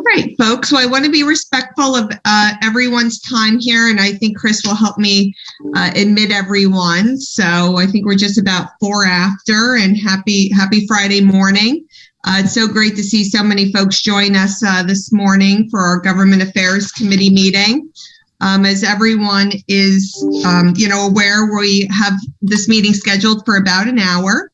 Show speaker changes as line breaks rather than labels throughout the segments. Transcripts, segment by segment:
right, folks. So I want to be respectful of everyone's time here, and I think Chris will help me admit everyone. So I think we're just about 4 after, and happy Friday morning. It's so great to see so many folks join us this morning for our Government Affairs Committee meeting. As everyone is, aware, we have this meeting scheduled for about an hour,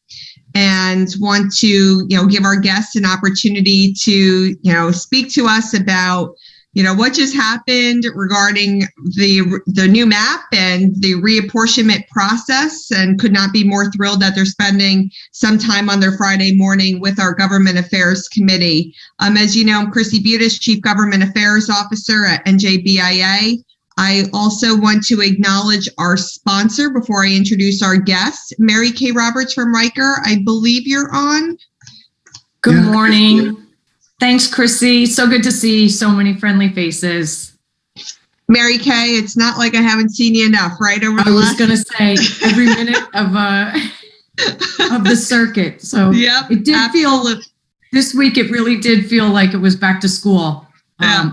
and want to, give our guests an opportunity to, speak to us about, what just happened regarding the new map and the reapportionment process, and could not be more thrilled that they're spending some time on their Friday morning with our Government Affairs Committee. As you know, I'm Chrissy Butis, Chief Government Affairs Officer at NJBIA. I also want to acknowledge our sponsor before I introduce our guests. Mary Kay Roberts from Riker, I believe you're on.
Good morning. Thanks, Chrissy. So good to see so many friendly faces.
Mary Kay, it's not like I haven't seen you enough, right?
I was going to say every minute of the circuit. So
yep,
it did feel, this week it really did feel like it was back to school.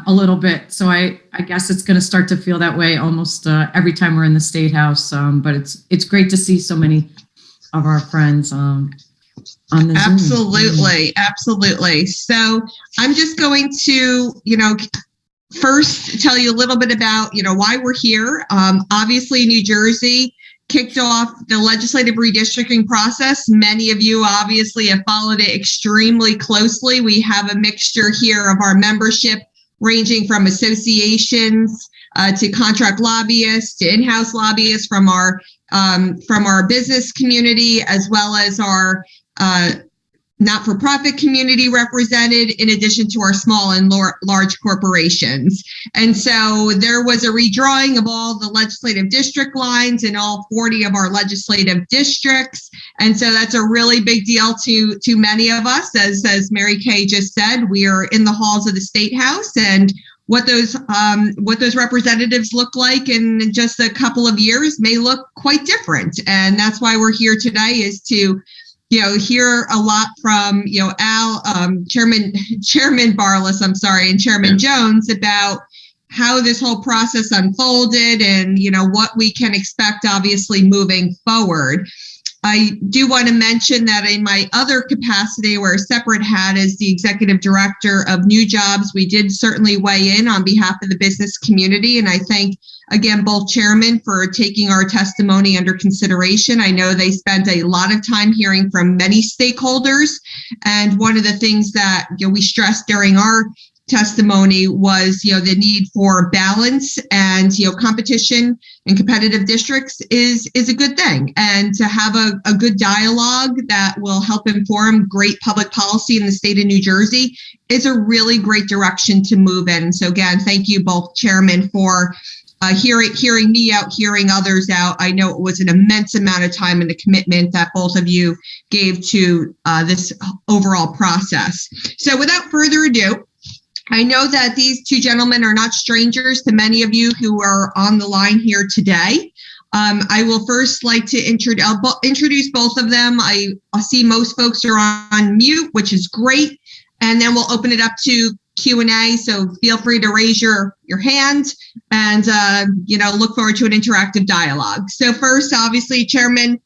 A little bit. So I guess it's going to start to feel that way almost every time we're in the State House. But it's great to see so many of our friends on the
Zoom. Absolutely. So I'm just going to, first tell you a little bit about, why we're here. Obviously, New Jersey kicked off the legislative redistricting process. Many of you obviously have followed it extremely closely. We have a mixture here of our membership ranging from associations to contract lobbyists to in-house lobbyists from our business community, as well as our not-for-profit community represented, in addition to our small and large corporations. And so there was a redrawing of all the legislative district lines in all 40 of our legislative districts. And so that's a really big deal to many of us. As Mary Kay just said, we are in the halls of the State House, and what those representatives look like in just a couple of years may look quite different. And that's why we're here today, is to hear a lot from, Chairman Barlas, and Chairman Jones about how this whole process unfolded and, what we can expect, obviously, moving forward. I do want to mention that in my other capacity, where a separate hat as the executive director of New Jobs, we did certainly weigh in on behalf of the business community. And I thank, again, both chairmen for taking our testimony under consideration. I know they spent a lot of time hearing from many stakeholders. And one of the things that we stressed during our testimony was, the need for balance, and, competition in competitive districts is a good thing. And to have a good dialogue that will help inform great public policy in the state of New Jersey is a really great direction to move in. So again, thank you both chairmen for hearing me out, hearing others out. I know it was an immense amount of time and a commitment that both of you gave to this overall process. So without further ado, I know that these two gentlemen are not strangers to many of you who are on the line here today. I will first like to introduce both of them. I see most folks are on mute, which is great. And then we'll open it up to Q&A. So feel free to raise your hand and, look forward to an interactive dialogue. So first, obviously, Chairman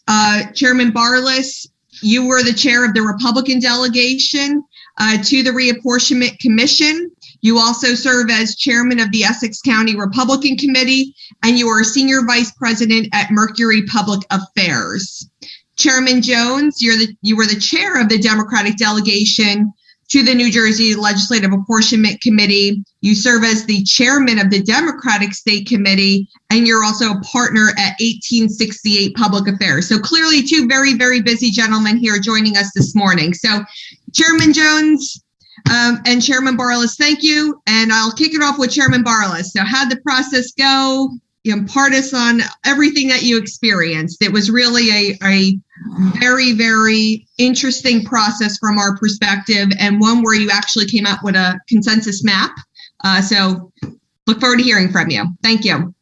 Barlas, you were the chair of the Republican delegation to the Reapportionment Commission. You also serve as chairman of the Essex County Republican Committee, and you are a senior vice president at Mercury Public Affairs. Chairman Jones, you were the chair of the Democratic delegation to the New Jersey Legislative Apportionment Committee. You serve as the chairman of the Democratic State Committee, and you're also a partner at 1868 Public Affairs. So clearly two very, very busy gentlemen here joining us this morning. So Chairman Jones and Chairman Barlas, thank you. And I'll kick it off with Chairman Barlas. So how'd the process go? Impart us on everything that you experienced. It was really a very, very interesting process from our perspective, and one where you actually came up with a consensus map. So look forward to hearing from you. Thank you.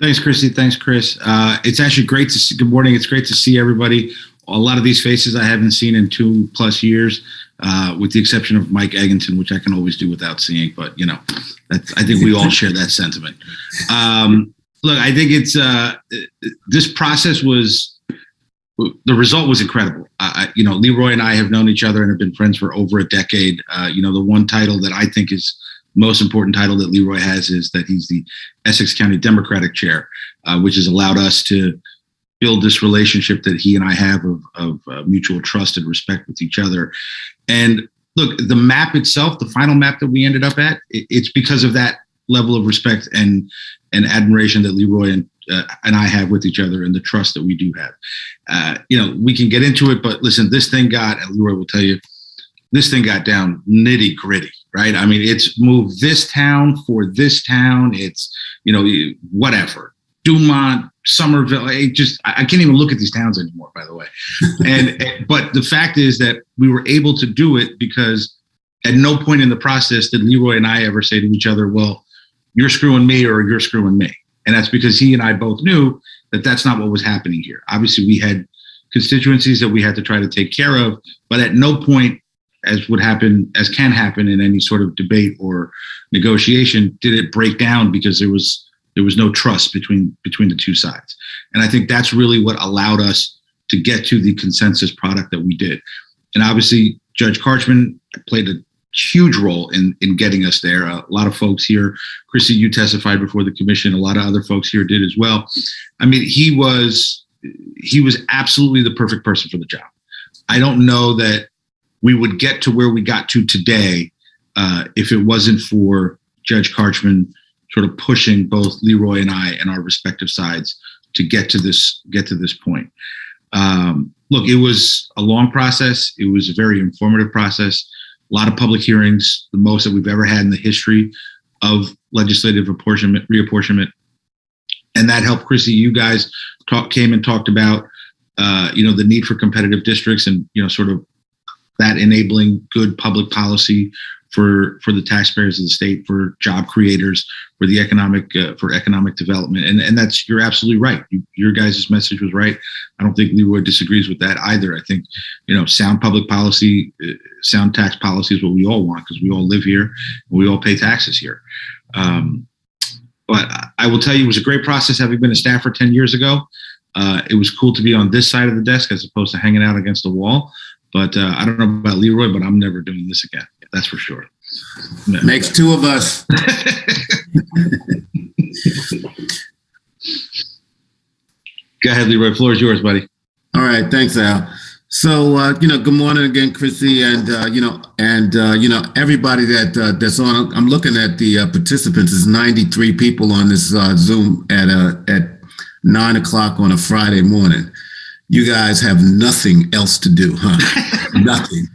Thanks, Chrissy. Thanks, Chris. It's actually great to see. Good morning. It's great to see everybody a lot of these faces I haven't seen in 2+ years, with the exception of Mike Egginton, which I can always do without seeing. But I think we all share that sentiment. Look, I think it's this process the result was incredible. Leroy and I have known each other and have been friends for over a decade. The one title that I think is most important title that Leroy has is that he's the Essex County Democratic Chair, which has allowed us to build this relationship that he and I have of mutual trust and respect with each other. And look, the map itself, the final map that we ended up at, it's because of that level of respect and admiration that Leroy and I have with each other and the trust that we do have. We can get into it, but listen, this thing got, and Leroy will tell you, this thing got down nitty gritty, right? I mean, it's moved this town for this town. It's, whatever. Dumont, Somerville. I can't even look at these towns anymore, by the way. But the fact is that we were able to do it because at no point in the process did Leroy and I ever say to each other, well, you're screwing me or you're screwing me. And that's because he and I both knew that that's not what was happening here. Obviously, we had constituencies that we had to try to take care of, but at no point, as can happen in any sort of debate or negotiation, did it break down because there was no trust between the two sides. And I think that's really what allowed us to get to the consensus product that we did. And obviously, Judge Karchman played a huge role in getting us there. A lot of folks here, Chrissy, you testified before the commission. A lot of other folks here did as well. I mean, he was absolutely the perfect person for the job. I don't know that we would get to where we got to today if it wasn't for Judge Karchman sort of pushing both Leroy and I and our respective sides to get to this point. Look, it was a long process. It was a very informative process. A lot of public hearings, the most that we've ever had in the history of legislative reapportionment. And that helped. Chrissy, you guys came and talked about, the need for competitive districts and, sort of that enabling good public policy for the taxpayers of the state, for job creators, for the economic development. And that's, you're absolutely right. Your guys' message was right. I don't think Leroy disagrees with that either. I think, sound public policy, sound tax policy is what we all want because we all live here and we all pay taxes here. But I will tell you, it was a great process having been a staffer 10 years ago. It was cool to be on this side of the desk as opposed to hanging out against the wall. But I don't know about Leroy, but I'm never doing this again. That's for sure. No.
Makes two of us.
Go ahead, Leroy. Floor is yours, buddy.
All right. Thanks, Al. So, good morning again, Chrissy, and everybody that's on. I'm looking at the participants. There's 93 people on this Zoom at 9:00 on a Friday morning. You guys have nothing else to do, huh? Nothing.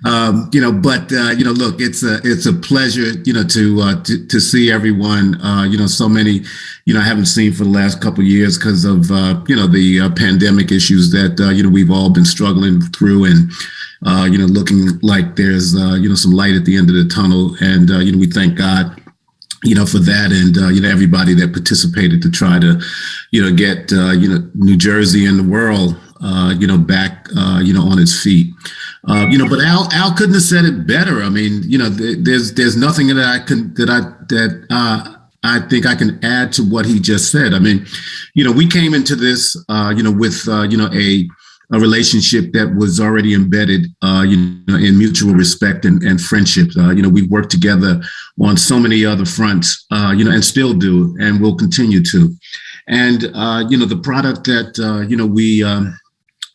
Look, it's a pleasure, to see everyone, so many, I haven't seen for the last couple of years because of, the pandemic issues that, we've all been struggling through and, looking like there's, some light at the end of the tunnel. And, we thank God, for that and, everybody that participated to try to, get, New Jersey and the world, back, on its feet. But Al couldn't have said it better. I mean, there's nothing that I think I can add to what he just said. I mean, we came into this, with, a relationship that was already embedded, in mutual respect and friendship. We worked together on so many other fronts, and still do, and will continue to. And, the product that,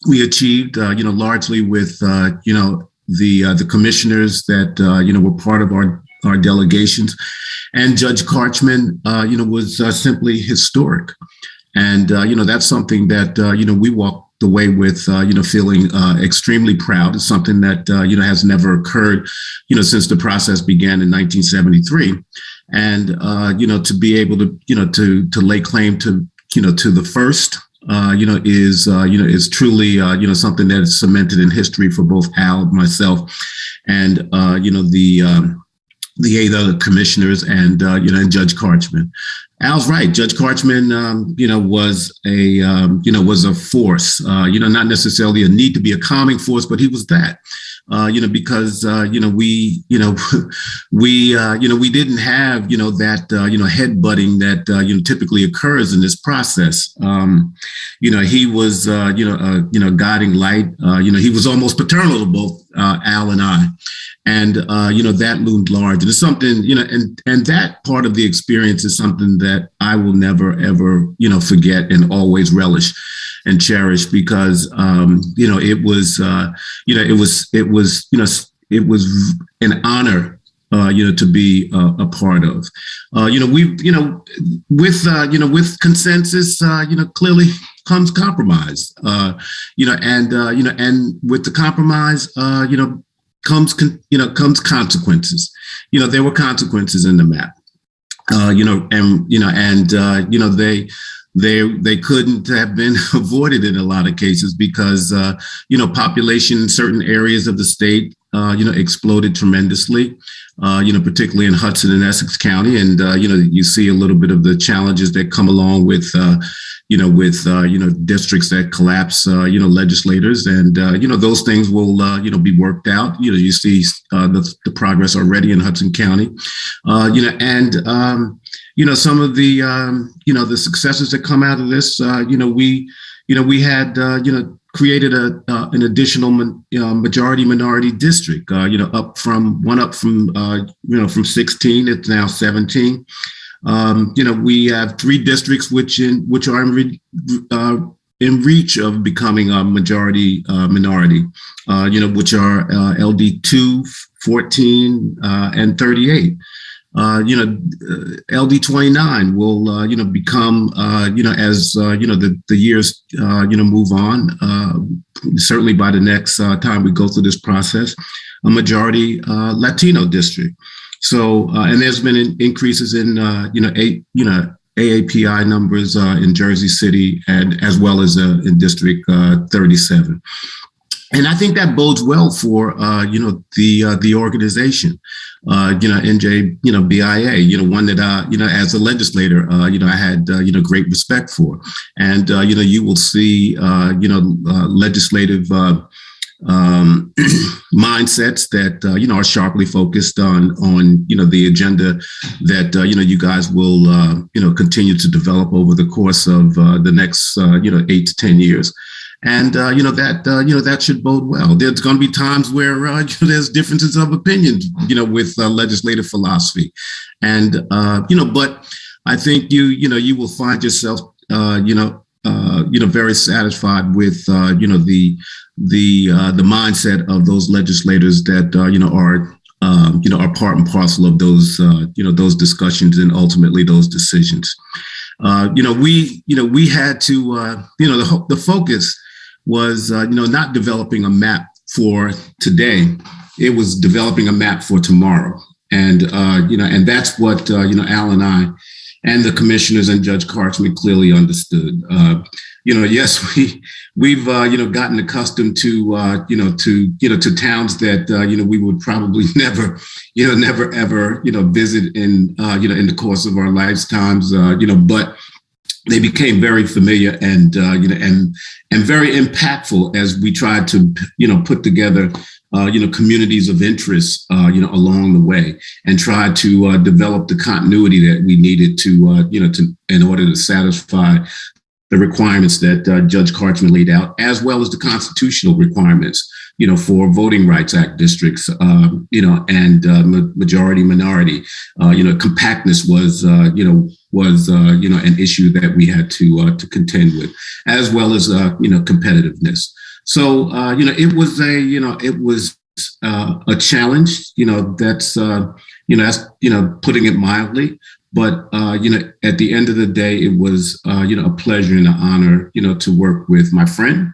we achieved, largely with, the commissioners that, were part of our delegations. And Judge Karchman, was simply historic. And, that's something that, we walked away with, feeling extremely proud. It's something that, has never occurred, since the process began in 1973. And, to be able to, to lay claim to, to the first, is truly, something that is cemented in history for both Al, myself, and, the 8 other commissioners and, and Judge Karchman. Al's right. Judge Karchman, was a force. Not necessarily a need to be a calming force, but he was that. Because we we didn't have that headbutting that typically occurs in this process. He was a guiding light. He was almost paternal to both Al and I. And, that loomed large. And it's something, and that part of the experience is something that I will never, ever, forget and always relish and cherish because, it was an honor, to be a part of. With consensus, clearly comes compromise, and with the compromise, comes consequences. There were consequences in the map. They couldn't have been avoided in a lot of cases because population in certain areas of the state exploded tremendously. Particularly in Hudson and Essex County, and you see a little bit of the challenges that come along with districts that collapse, legislators, and those things will be worked out. You see the progress already in Hudson County, and some of the the successes that come out of this. We had created an additional majority minority district, up from 16, it's now 17. We have 3 districts which are in reach of becoming a majority minority, which are LD 2, 14, and 38. LD 29 will, become, as, the years, move on, certainly by the next time we go through this process, a majority Latino district. So, and there's been increases in, AAPI numbers in Jersey City and as well as in District 37. And I think that bodes well for, the organization. NJ, BIA, one that, as a legislator, I had, great respect for. And, you will see, legislative mindsets that, are sharply focused on, the agenda that, you guys will, continue to develop over the course of the next, 8 to 10 years. And, that should bode well. There's going to be times where there's differences of opinion, with legislative philosophy. And, but I think you will find yourself, very satisfied with, the mindset of those legislators that, are part and parcel of those, those discussions and ultimately those decisions. We had to, the focus was, not developing a map for today. It was developing a map for tomorrow. And, and that's what, Al and I and the commissioners and Judge Karchman clearly understood. Yes, we've, gotten accustomed to, to towns that, we would probably never ever, visit in, in the course of our lifetimes, but they became very familiar and, and very impactful as we tried to, put together, communities of interest, along the way and try to develop the continuity that we needed to, in order to satisfy the requirements that Judge Karchman laid out, as well as the constitutional requirements, for Voting Rights Act districts, and majority minority. Compactness was, an issue that we had to contend with, as well as, competitiveness. So, it was a challenge, that's, that's, putting it mildly. But, at the end of the day, it was, a pleasure and an honor, to work with my friend,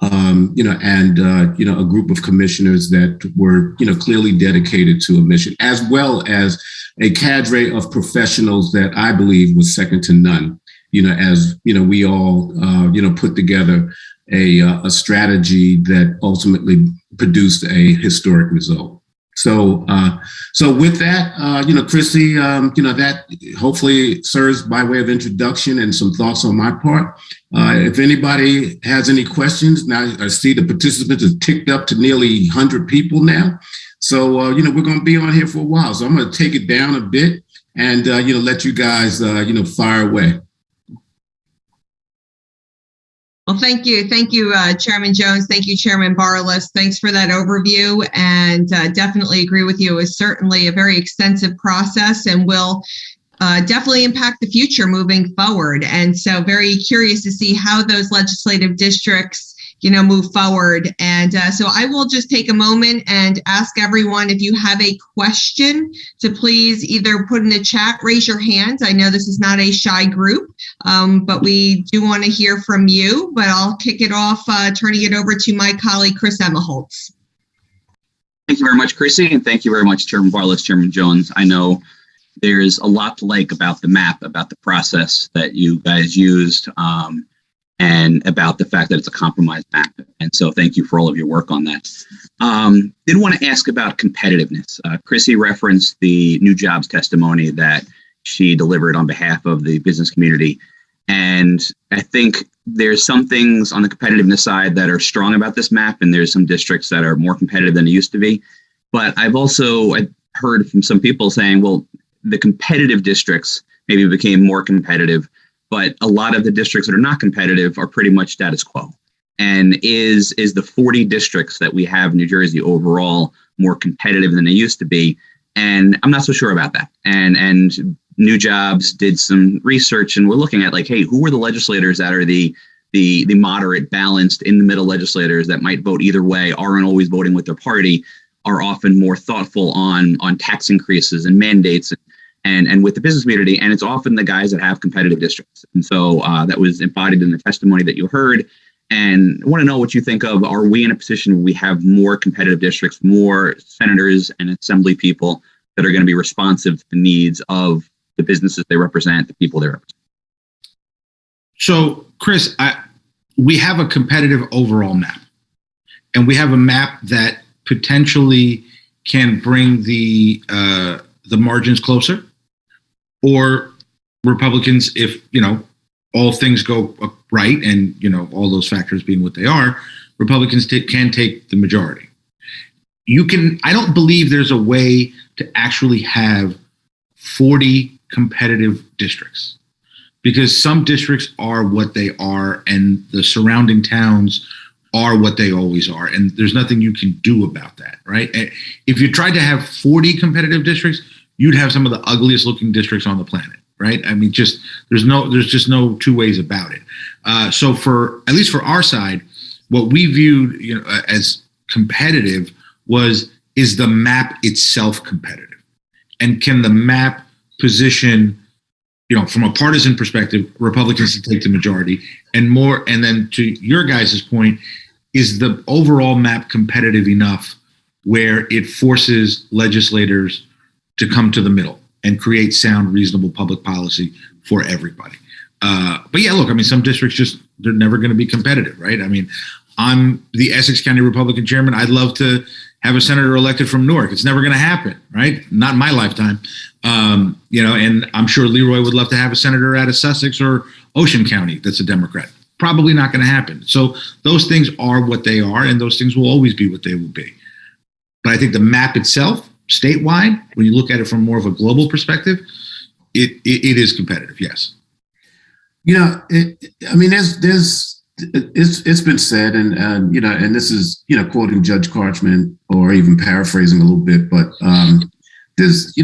and, a group of commissioners that were, clearly dedicated to a mission, as well as a cadre of professionals that I believe was second to none, as, we all, put together a strategy that ultimately produced a historic result. So, so with that, Chrissy, that hopefully serves by way of introduction and some thoughts on my part. If anybody has any questions, now I see the participants have ticked up to nearly 100 people now. So, we're going to be on here for a while. So I'm going to take it down a bit and, let you guys, fire away.
Well, thank you. Thank you, Chairman Jones. Thank you, Chairman Barlas. Thanks for that overview, and definitely agree with you. It was certainly a very extensive process and will definitely impact the future moving forward. And so very curious to see how those legislative districts, move forward. And so I will just take a moment and ask everyone, if you have a question, to please either put in the chat, raise your hand. I know this is not a shy group, but we do want to hear from you. But I'll kick it off, turning it over to my colleague, Chris Emmerholtz.
Thank you very much, Chrissy, and thank you very much, Chairman Barlas, Chairman Jones. I know there's a lot to like about the map, about the process that you guys used, and about the fact that it's a compromise map. And so thank you for all of your work on that. Did want to ask about competitiveness. Chrissy referenced the new jobs testimony that she delivered on behalf of the business community. And I think there's some things on the competitiveness side that are strong about this map, and there's some districts that are more competitive than they used to be. But I've heard from some people saying, well, the competitive districts maybe became more competitive, but a lot of the districts that are not competitive are pretty much status quo. And is the 40 districts that we have in New Jersey overall more competitive than they used to be? And I'm not so sure about that. And New Jobs did some research, and we're looking at hey, who are the legislators that are the moderate, balanced, in the middle legislators that might vote either way, aren't always voting with their party, are often more thoughtful on tax increases and mandates and with the business community. And it's often the guys that have competitive districts. And so that was embodied in the testimony that you heard. And I want to know what you think of, are we in a position where we have more competitive districts, more senators and assembly people that are going to be responsive to the needs of the businesses they represent, the people they represent?
So, Chris, we have a competitive overall map, and we have a map that potentially can bring the margins closer, or Republicans, if all things go right, and all those factors being what they are, Republicans can take the majority. I don't believe there's a way to actually have 40 competitive districts, because some districts are what they are and the surrounding towns are what they always are, and there's nothing you can do about that, right? If you tried to have 40 competitive districts, you'd have some of the ugliest looking districts on the planet, right? I mean, there's just no two ways about it. So at least for our side, what we viewed as competitive is the map itself competitive, and can the map position, from a partisan perspective, Republicans to take the majority, and then to your guys' point, is the overall map competitive enough where it forces legislators to come to the middle and create sound, reasonable public policy for everybody. But yeah, look, I mean, some districts they're never going to be competitive, right? I mean, I'm the Essex County Republican chairman. I'd love to have a senator elected from Newark. It's never going to happen, right? Not in my lifetime. And I'm sure Leroy would love to have a senator out of Sussex or Ocean County that's a Democrat. Probably not going to happen. So those things are what they are, and those things will always be what they will be. But I think the map itself, statewide, when you look at it from more of a global perspective, it is competitive, yes.
It's been said, and this is, quoting Judge Karchman or even paraphrasing a little bit, but there's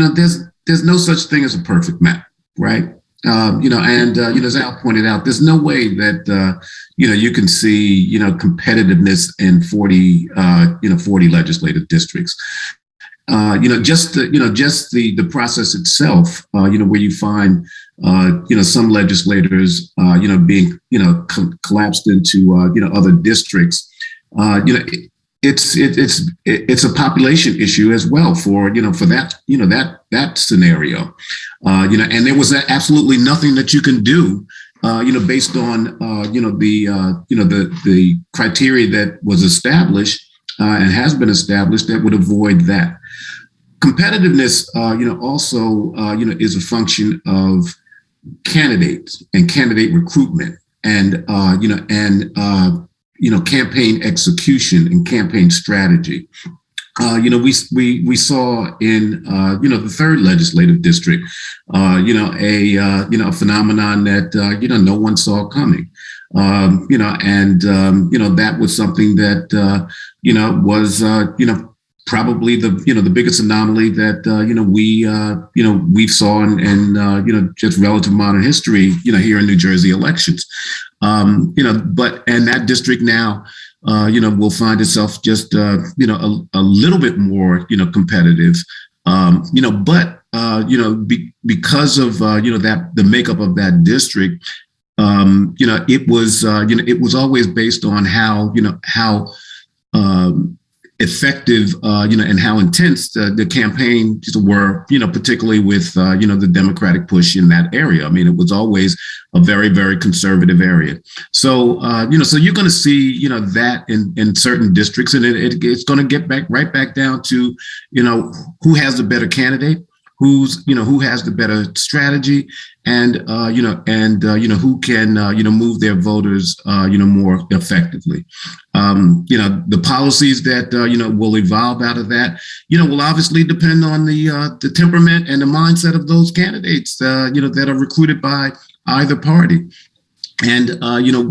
no such thing as a perfect map, right? As Al pointed out, there's no way that, you can see, competitiveness in 40 legislative districts. Just the process itself, where you find, some legislators, being, collapsed into, other districts, it's a population issue as well for that scenario, and there was absolutely nothing that you can do, based on, the criteria that was established, and has been established that would avoid that. Competitiveness, also, is a function of candidates and candidate recruitment and, campaign execution and campaign strategy. We saw in the third legislative district, a phenomenon that no one saw coming. That was something that was probably the biggest anomaly that we saw in just relative modern history here in New Jersey elections. But that district now will find itself just a little bit more competitive, because of that the makeup of that district, it was always based on how effective, and how intense the campaigns were, particularly with, the Democratic push in that area. I mean, it was always a very, very conservative area. So, so you're going to see, that in certain districts, and it's going to get right back down to, who has the better candidate, who has the better strategy, and who can move their voters more effectively. The policies that will evolve out of that will obviously depend on the temperament and the mindset of those candidates that are recruited by either party. And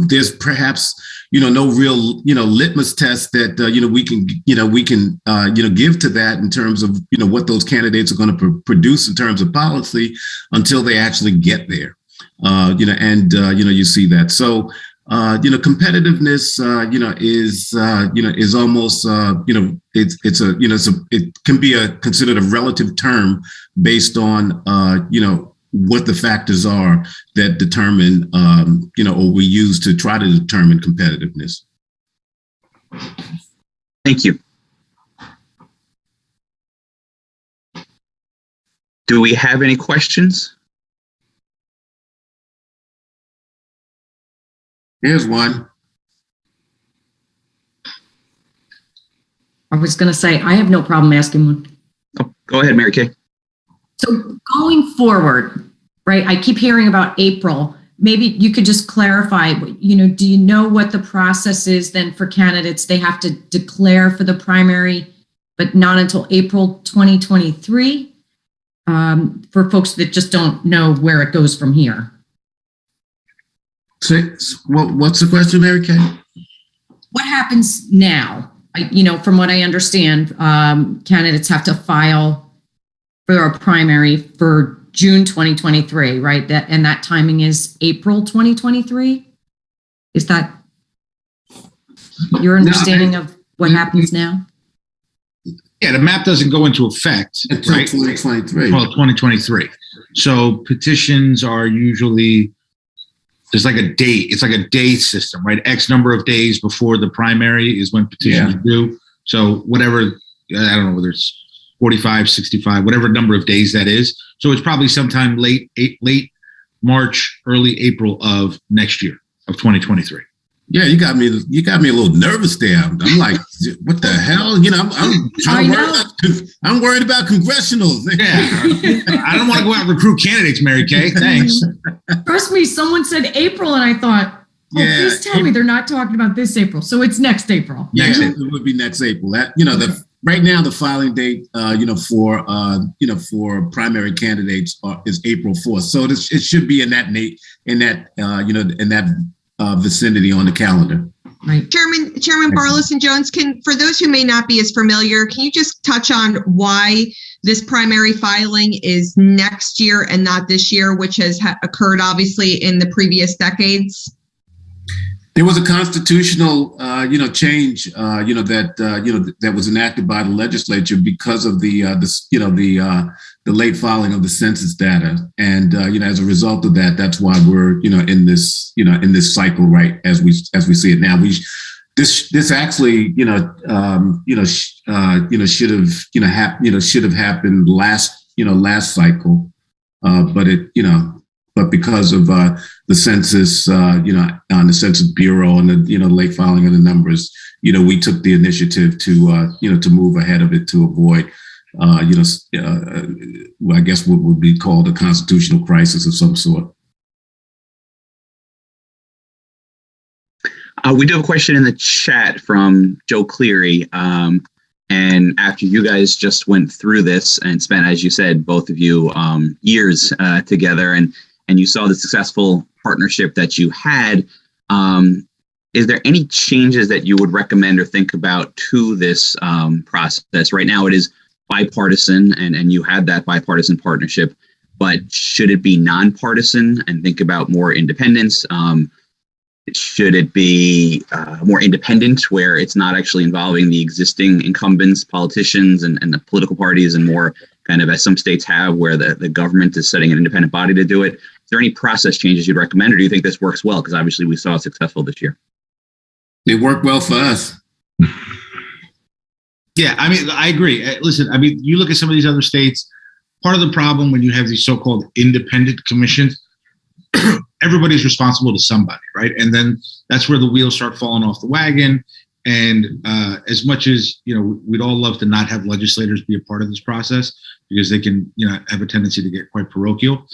there's perhaps no real litmus test that we can give to that in terms of what those candidates are going to produce in terms of policy until they actually get there. You see that. So competitiveness is almost it can be considered a relative term based on what the factors are that determine, or we use to try to determine competitiveness.
Thank you. Do we have any questions?
Here's one.
I was going to say, I have no problem asking one.
Oh, go ahead, Mary Kay.
So going forward, right, I keep hearing about April. Maybe you could just clarify, do you know what the process is then for candidates? They have to declare for the primary, but not until April 2023, for folks that just don't know where it goes from here.
So, what's the question, Mary Kay?
What happens now? From what I understand, candidates have to file for our primary for June 2023, right? That timing is April 2023. Is that your understanding of what happens now?
Yeah, the map doesn't go into effect
until
right?
2023.
Well, 2023. So petitions are usually, there's like a date. It's like a day system, right? X number of days before the primary is when petitions are due. So whatever, I don't know whether it's 45, 65, whatever number of days that is. So it's probably sometime late March, early April of next year, of 2023.
Yeah, you got me a little nervous there. I'm like, what the hell? I'm worried about congressionals.
Yeah, I don't want to go out and recruit candidates, Mary Kay. Thanks.
Trust me, someone said April, and I thought, please tell me they're not talking about this April. So it's next April.
Next April would be next April. That right now the filing date, for primary candidates is April 4th. So it should be in that vicinity on the calendar.
Right.
Chairman Barlas and Jones, for those who may not be as familiar, can you just touch on why this primary filing is next year and not this year, which has occurred obviously in the previous decades?
There was a constitutional, change, that was enacted by the legislature because of the late filing of the census data, and as a result of that, that's why we're in this cycle, right, as we see it now. This actually should have happened last cycle, but because of the census, on the Census Bureau and the late filing of the numbers, we took the initiative to move ahead of it to avoid, I guess what would be called a constitutional crisis of some sort.
We do have a question in the chat from Joe Cleary. And after you guys just went through this and spent, as you said, both of you years together, and you saw the successful partnership that you had, is there any changes that you would recommend or think about to this process? Right now it is bipartisan, and you had that bipartisan partnership, but should it be nonpartisan and think about more independence? Should it be more independent, where it's not actually involving the existing incumbents, politicians, and the political parties, and more kind of as some states have, where the government is setting an independent body to do it? Is there any process changes you'd recommend, or do you think this works well? Because obviously we saw it successful this year.
It worked well for us.
Yeah, I mean, I agree. Listen, I mean, you look at some of these other states, part of the problem when you have these so-called independent commissions, everybody's responsible to somebody, right? And then that's where the wheels start falling off the wagon. And as much as, we'd all love to not have legislators be a part of this process, because they can, have a tendency to get quite parochial.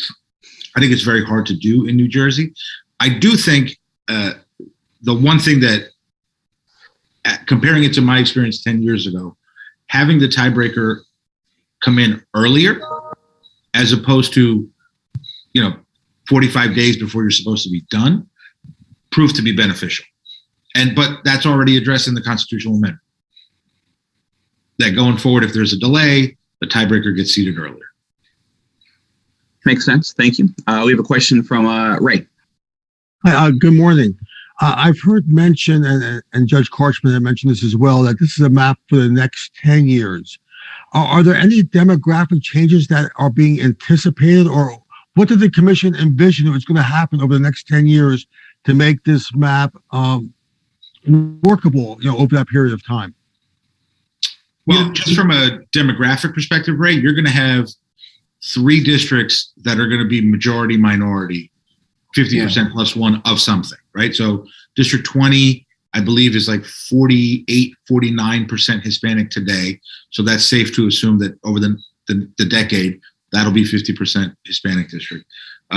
I think it's very hard to do in New Jersey. I do think the one thing that, comparing it to my experience 10 years ago, having the tiebreaker come in earlier, as opposed to, 45 days before you're supposed to be done, proved to be beneficial. But that's already addressed in the constitutional amendment, that going forward, if there's a delay, the tiebreaker gets seated earlier.
Makes sense. Thank you. We have a question from Ray.
Hi, good morning. I've heard mention, and Judge Korchman had mentioned this as well, that this is a map for the next 10 years. Are there any demographic changes that are being anticipated, or what did the commission envision was going to happen over the next 10 years to make this map workable, over that period of time?
Well, just from a demographic perspective, Ray, you're going to have 3 districts that are going to be majority minority, 50% plus one of something, right? So District 20, I believe, is like 48, 49% Hispanic today. So that's safe to assume that over the decade, that'll be 50% Hispanic district.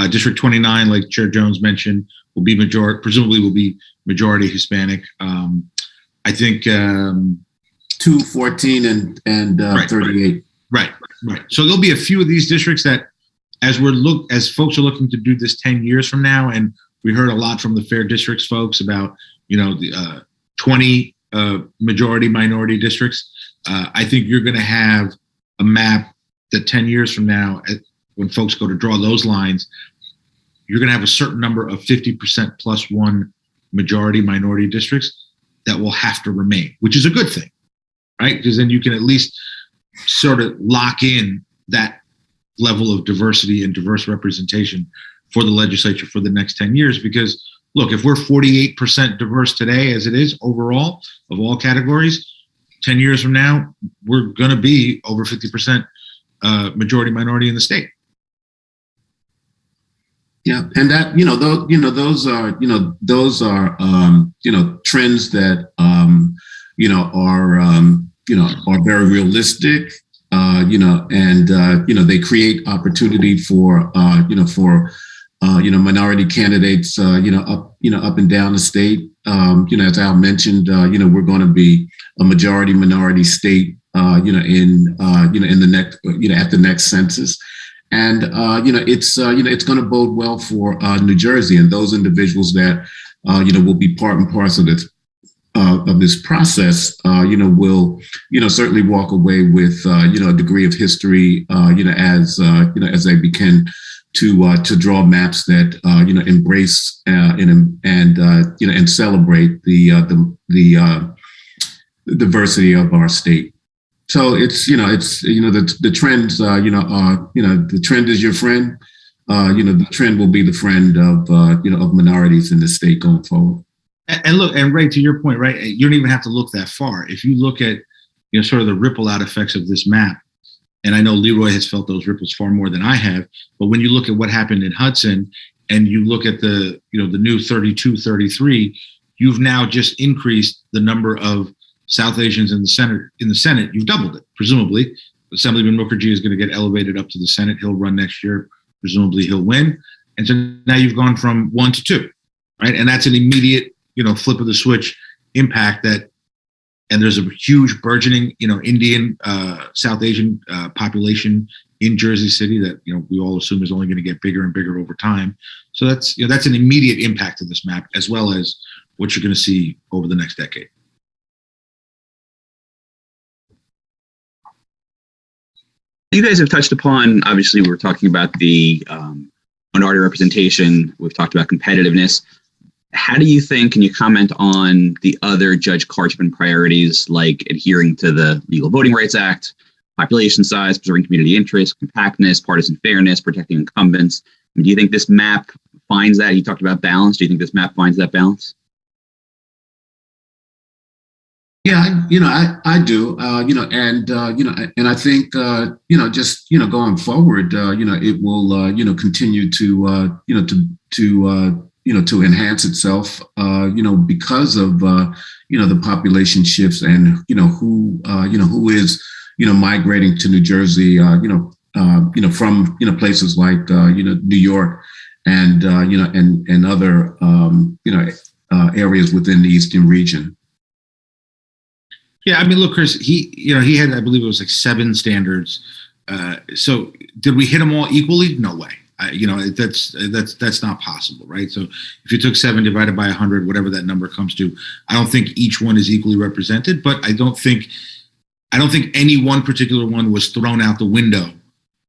District 29, like Chair Jones mentioned, will be presumably will be majority Hispanic. I think
2, 14, and 38.
Right. So there'll be a few of these districts that, as folks are looking to do this 10 years from now, and we heard a lot from the Fair Districts folks about, the 20 majority minority districts. I think you're going to have a map that 10 years from now, when folks go to draw those lines, you're going to have a certain number of 50% plus one majority minority districts that will have to remain, which is a good thing, right? Because then you can at least sort of lock in that level of diversity and diverse representation for the legislature for the next 10 years. Because look, if we're 48% diverse today, as it is overall of all categories, 10 years from now, we're going to be over 50% majority minority in the state.
Yeah, and that those are trends that are very realistic. They create opportunity for minority candidates up and down the state. As Al mentioned, we're going to be a majority minority state in the next at the next census, and it's going to bode well for New Jersey and those individuals that will be part and parcel of this process. Will certainly walk away with a degree of history as they begin to draw maps that embrace and celebrate the diversity of our state. So the trends are the trend is your friend. The trend will be the friend of minorities in the state going forward.
And look, and Ray, to your point, right, you don't even have to look that far. If you look at sort of the ripple out effects of this map, and I know Leroy has felt those ripples far more than I have, but when you look at what happened in Hudson and you look at the new 32, 33, you've now just increased the number of South Asians in the Senate. You've doubled it, presumably. Assemblyman Mukherjee is going to get elevated up to the Senate. He'll run next year. Presumably he'll win. And so now you've gone from 1 to 2, right? And that's an immediate, flip of the switch impact and there's a huge burgeoning, Indian, South Asian population in Jersey City that, we all assume is only going to get bigger and bigger over time. So that's an immediate impact of this map, as well as what you're going to see over the next decade.
You guys have touched upon, obviously, we're talking about the minority representation. We've talked about competitiveness. How do you think, can you comment on the other Judge Karchman priorities, like adhering to the Legal Voting Rights Act, population size, preserving community interest, compactness, partisan fairness, protecting incumbents? Do you think this map finds that? You talked about balance. Do you think this map finds that balance?
Yeah, I do, and I think, just, going forward, it will, continue to enhance itself, because of, the population shifts and, who is, migrating to New Jersey, from, places like, New York and, and other, areas within the Eastern region.
Yeah, I mean, look, Chris, he had, I believe it was like 7 standards. So did we hit them all equally? No way. That's not possible, right? So if you took 7 divided by 100, whatever that number comes to, I don't think each one is equally represented, but I don't think any one particular one was thrown out the window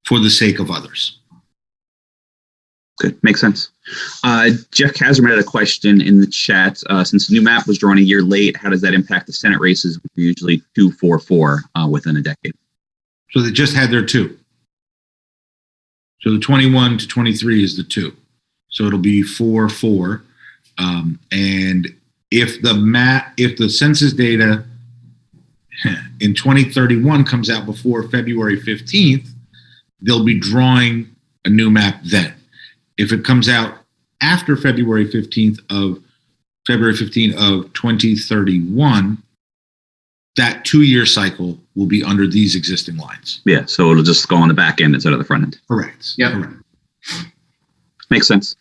for the sake of others.
Good, makes sense. Jeff Kazerman had a question in the chat. Since the new map was drawn a year late, how does that impact the Senate races, which are usually 2-4-4 within a decade?
So they just had their 2. So the 21 to 23 is the 2. So it'll be 4-4. And if the census data in 2031 comes out before February 15th, they'll be drawing a new map then. If it comes out after February 15th of 2031, that 2-year cycle will be under these existing lines.
Yeah, so it'll just go on the back end instead of the front end.
Correct.
Yeah.
Correct.
Makes sense.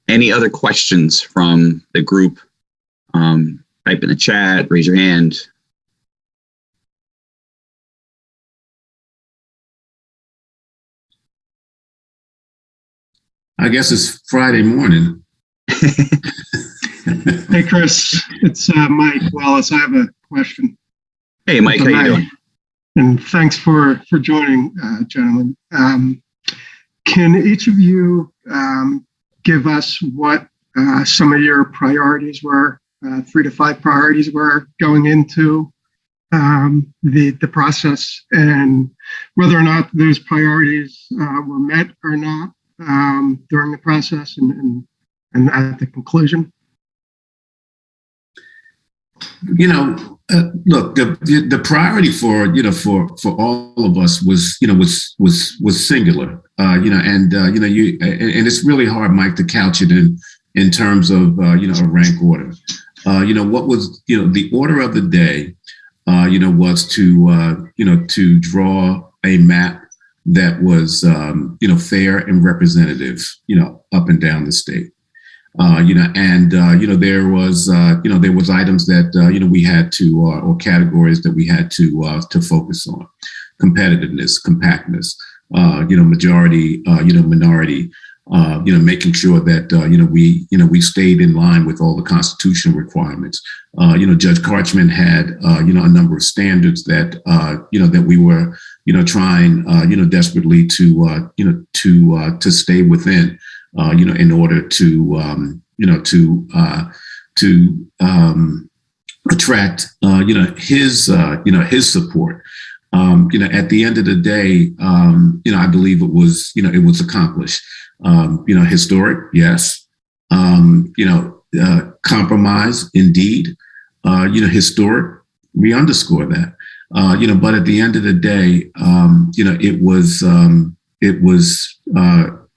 Any other questions from the group? Type in the chat, raise your hand.
I guess it's Friday morning.
Hey, Chris, it's Mike Wallace. I have a question.
Hey, Mike, how you doing?
And thanks for joining, gentlemen. Can each of you give us what some of your priorities were, 3 to 5 priorities were going into the process, and whether or not those priorities were met or not during the process and at the conclusion?
Look, the priority for all of us was singular. And it's really hard, Mike, to couch it in terms of a rank order. What was the order of the day? Was to draw a map that was fair and representative, up and down the state. There was items that we had to or categories that we had to focus on: competitiveness, compactness, majority, minority, making sure that we stayed in line with all the constitutional requirements. Judge Karchman had a number of standards that that we were trying desperately to stay within. In order to attract his support. At the end of the day, I believe it was accomplished. Historic, yes. Compromise, indeed. Historic, we underscore that. But at the end of the day, it was it was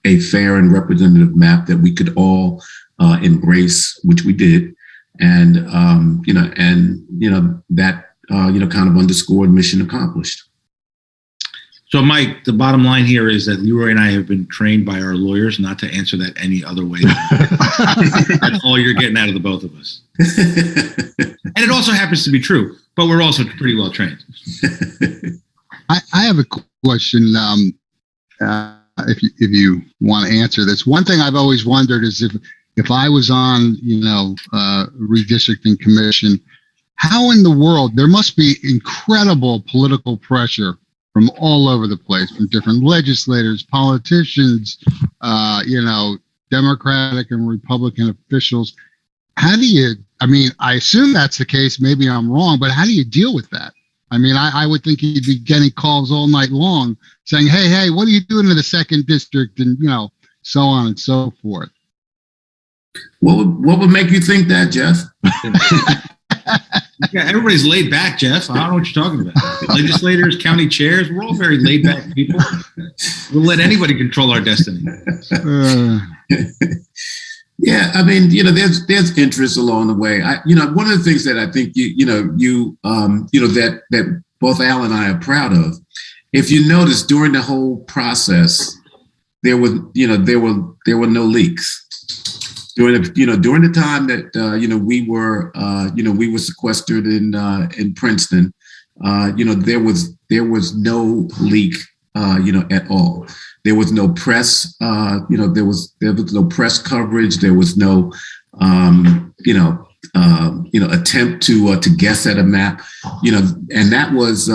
a fair and representative map that we could all embrace, which we did. And, that, kind of underscored mission accomplished.
So, Mike, the bottom line here is that Leroy and I have been trained by our lawyers not to answer that any other way. That's all you're getting out of the both of us. And it also happens to be true, but we're also pretty well trained.
I have a question. If you want to answer this, one thing I've always wondered is if I was on, redistricting commission, how in the world there must be incredible political pressure from all over the place, from different legislators, politicians, Democratic and Republican officials. How do you? I assume that's the case. Maybe I'm wrong, but how do you deal with that? I would think you'd be getting calls all night long saying, hey, what are you doing in the second district? And, so on and so forth.
What would make you think that, Jeff?
Yeah, everybody's laid back, Jeff. I don't know what you're talking about. Legislators, county chairs, we're all very laid back people. We'll let anybody control our destiny.
Yeah, there's interest along the way. One of the things that I think that both Al and I are proud of. If you notice, during the whole process, there were no leaks. During the time that we were sequestered in Princeton, there was no leak at all. There was no press, there was no press coverage. There was no, attempt to guess at a map, and that was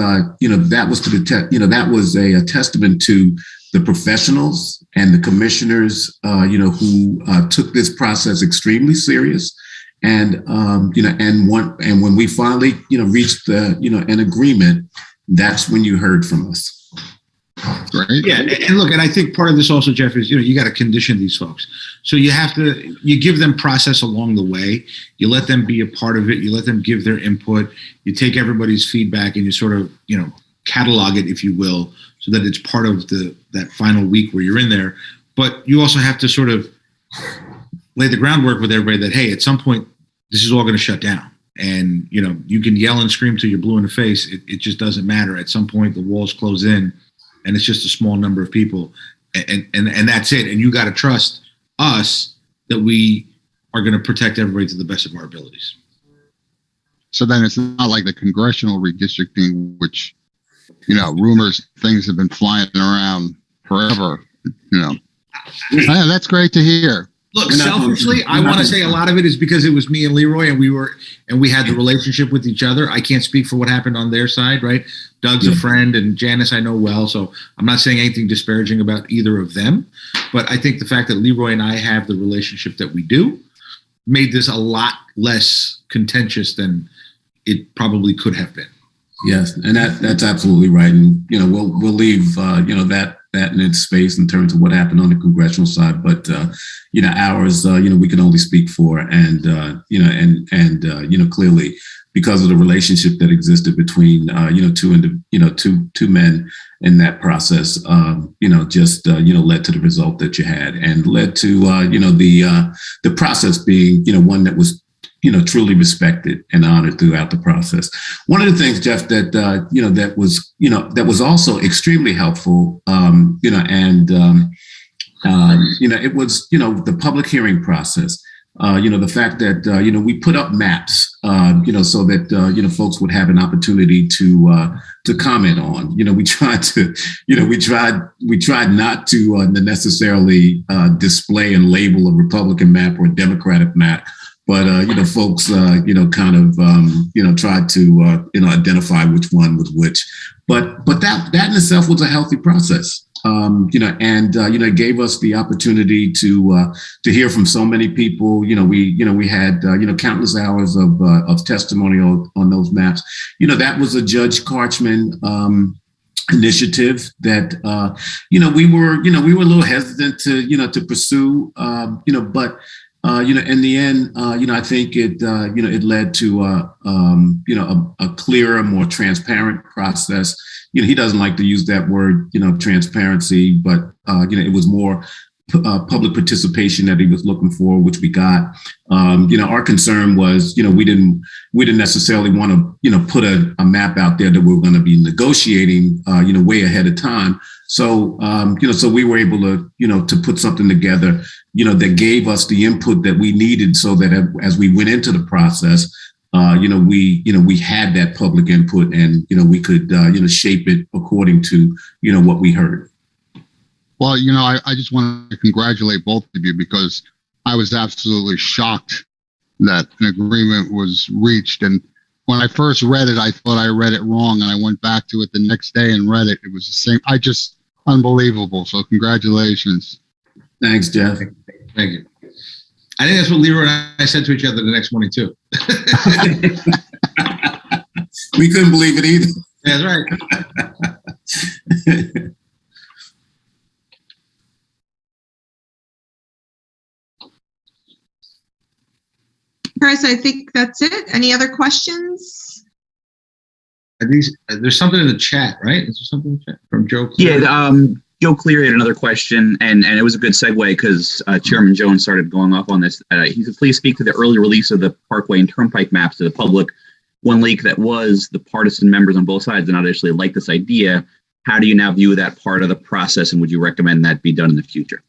a testament to the professionals and the commissioners, who took this process extremely serious. And, and when we finally, reached an agreement, that's when you heard from us.
Right.
Yeah, and look, and I think part of this also, Jeff, is you got to condition these folks. So you give them process along the way. You let them be a part of it. You let them give their input. You take everybody's feedback and you sort of catalog it, if you will, so that it's part of that final week where you're in there. But you also have to sort of lay the groundwork with everybody that, hey, at some point this is all going to shut down. And you can yell and scream till you're blue in the face. It just doesn't matter. At some point the walls close in. And it's just a small number of people, and that's it. And you got to trust us that we are going to protect everybody to the best of our abilities.
So then it's not like the congressional redistricting, which, rumors, things have been flying around forever. That's great to hear.
Look, selfishly, I want to say a lot of it is because it was me and Leroy, and we had the relationship with each other. I can't speak for what happened on their side, right? Doug's a friend, and Janice I know well, so I'm not saying anything disparaging about either of them. But I think the fact that Leroy and I have the relationship that we do made this a lot less contentious than it probably could have been.
Yes, and that's absolutely right. And we'll leave that in its space in terms of what happened on the congressional side, but ours we can only speak for, and clearly because of the relationship that existed between two men in that process, led to the result that you had, and led to the process being one that was truly respected and honored throughout the process. One of the things, Jeff, that that was also extremely helpful, it was the public hearing process. The fact that we put up maps, so that folks would have an opportunity to comment on. We tried not to necessarily display and label a Republican map or a Democratic map. But folks, tried to identify which one was which. But that in itself was a healthy process. It gave us the opportunity to hear from so many people. We had countless hours of testimony on those maps. That was a Judge Karchman initiative that we were a little hesitant to pursue, but in the end, I think it it led to a clearer, more transparent process. He doesn't like to use that word, transparency, but it was more public participation that he was looking for, which we got. Our concern was, we didn't necessarily want to, put a map out there that we were going to be negotiating, way ahead of time. So, so we were able to, to put something together, that gave us the input that we needed, so that as we went into the process, we had that public input, and we could shape it according to what we heard.
Well, I just want to congratulate both of you, because I was absolutely shocked that an agreement was reached. And when I first read it, I thought I read it wrong, and I went back to it the next day and read it. It was the same. Unbelievable. So congratulations.
Thanks, Jeff.
Thank you. I think that's what Leroy and I said to each other the next morning too.
We couldn't believe it either.
That's right.
Chris, I think that's it. Any other questions?
There's something in the chat, right? Is there something in the chat from Joe?
Yeah, Joe Cleary had another question, and it was a good segue because Chairman Jones started going off on this. He said, please speak to the early release of the Parkway and Turnpike maps to the public. One leak that was the partisan members on both sides did not actually like this idea. How do you now view that part of the process, and would you recommend that be done in the future?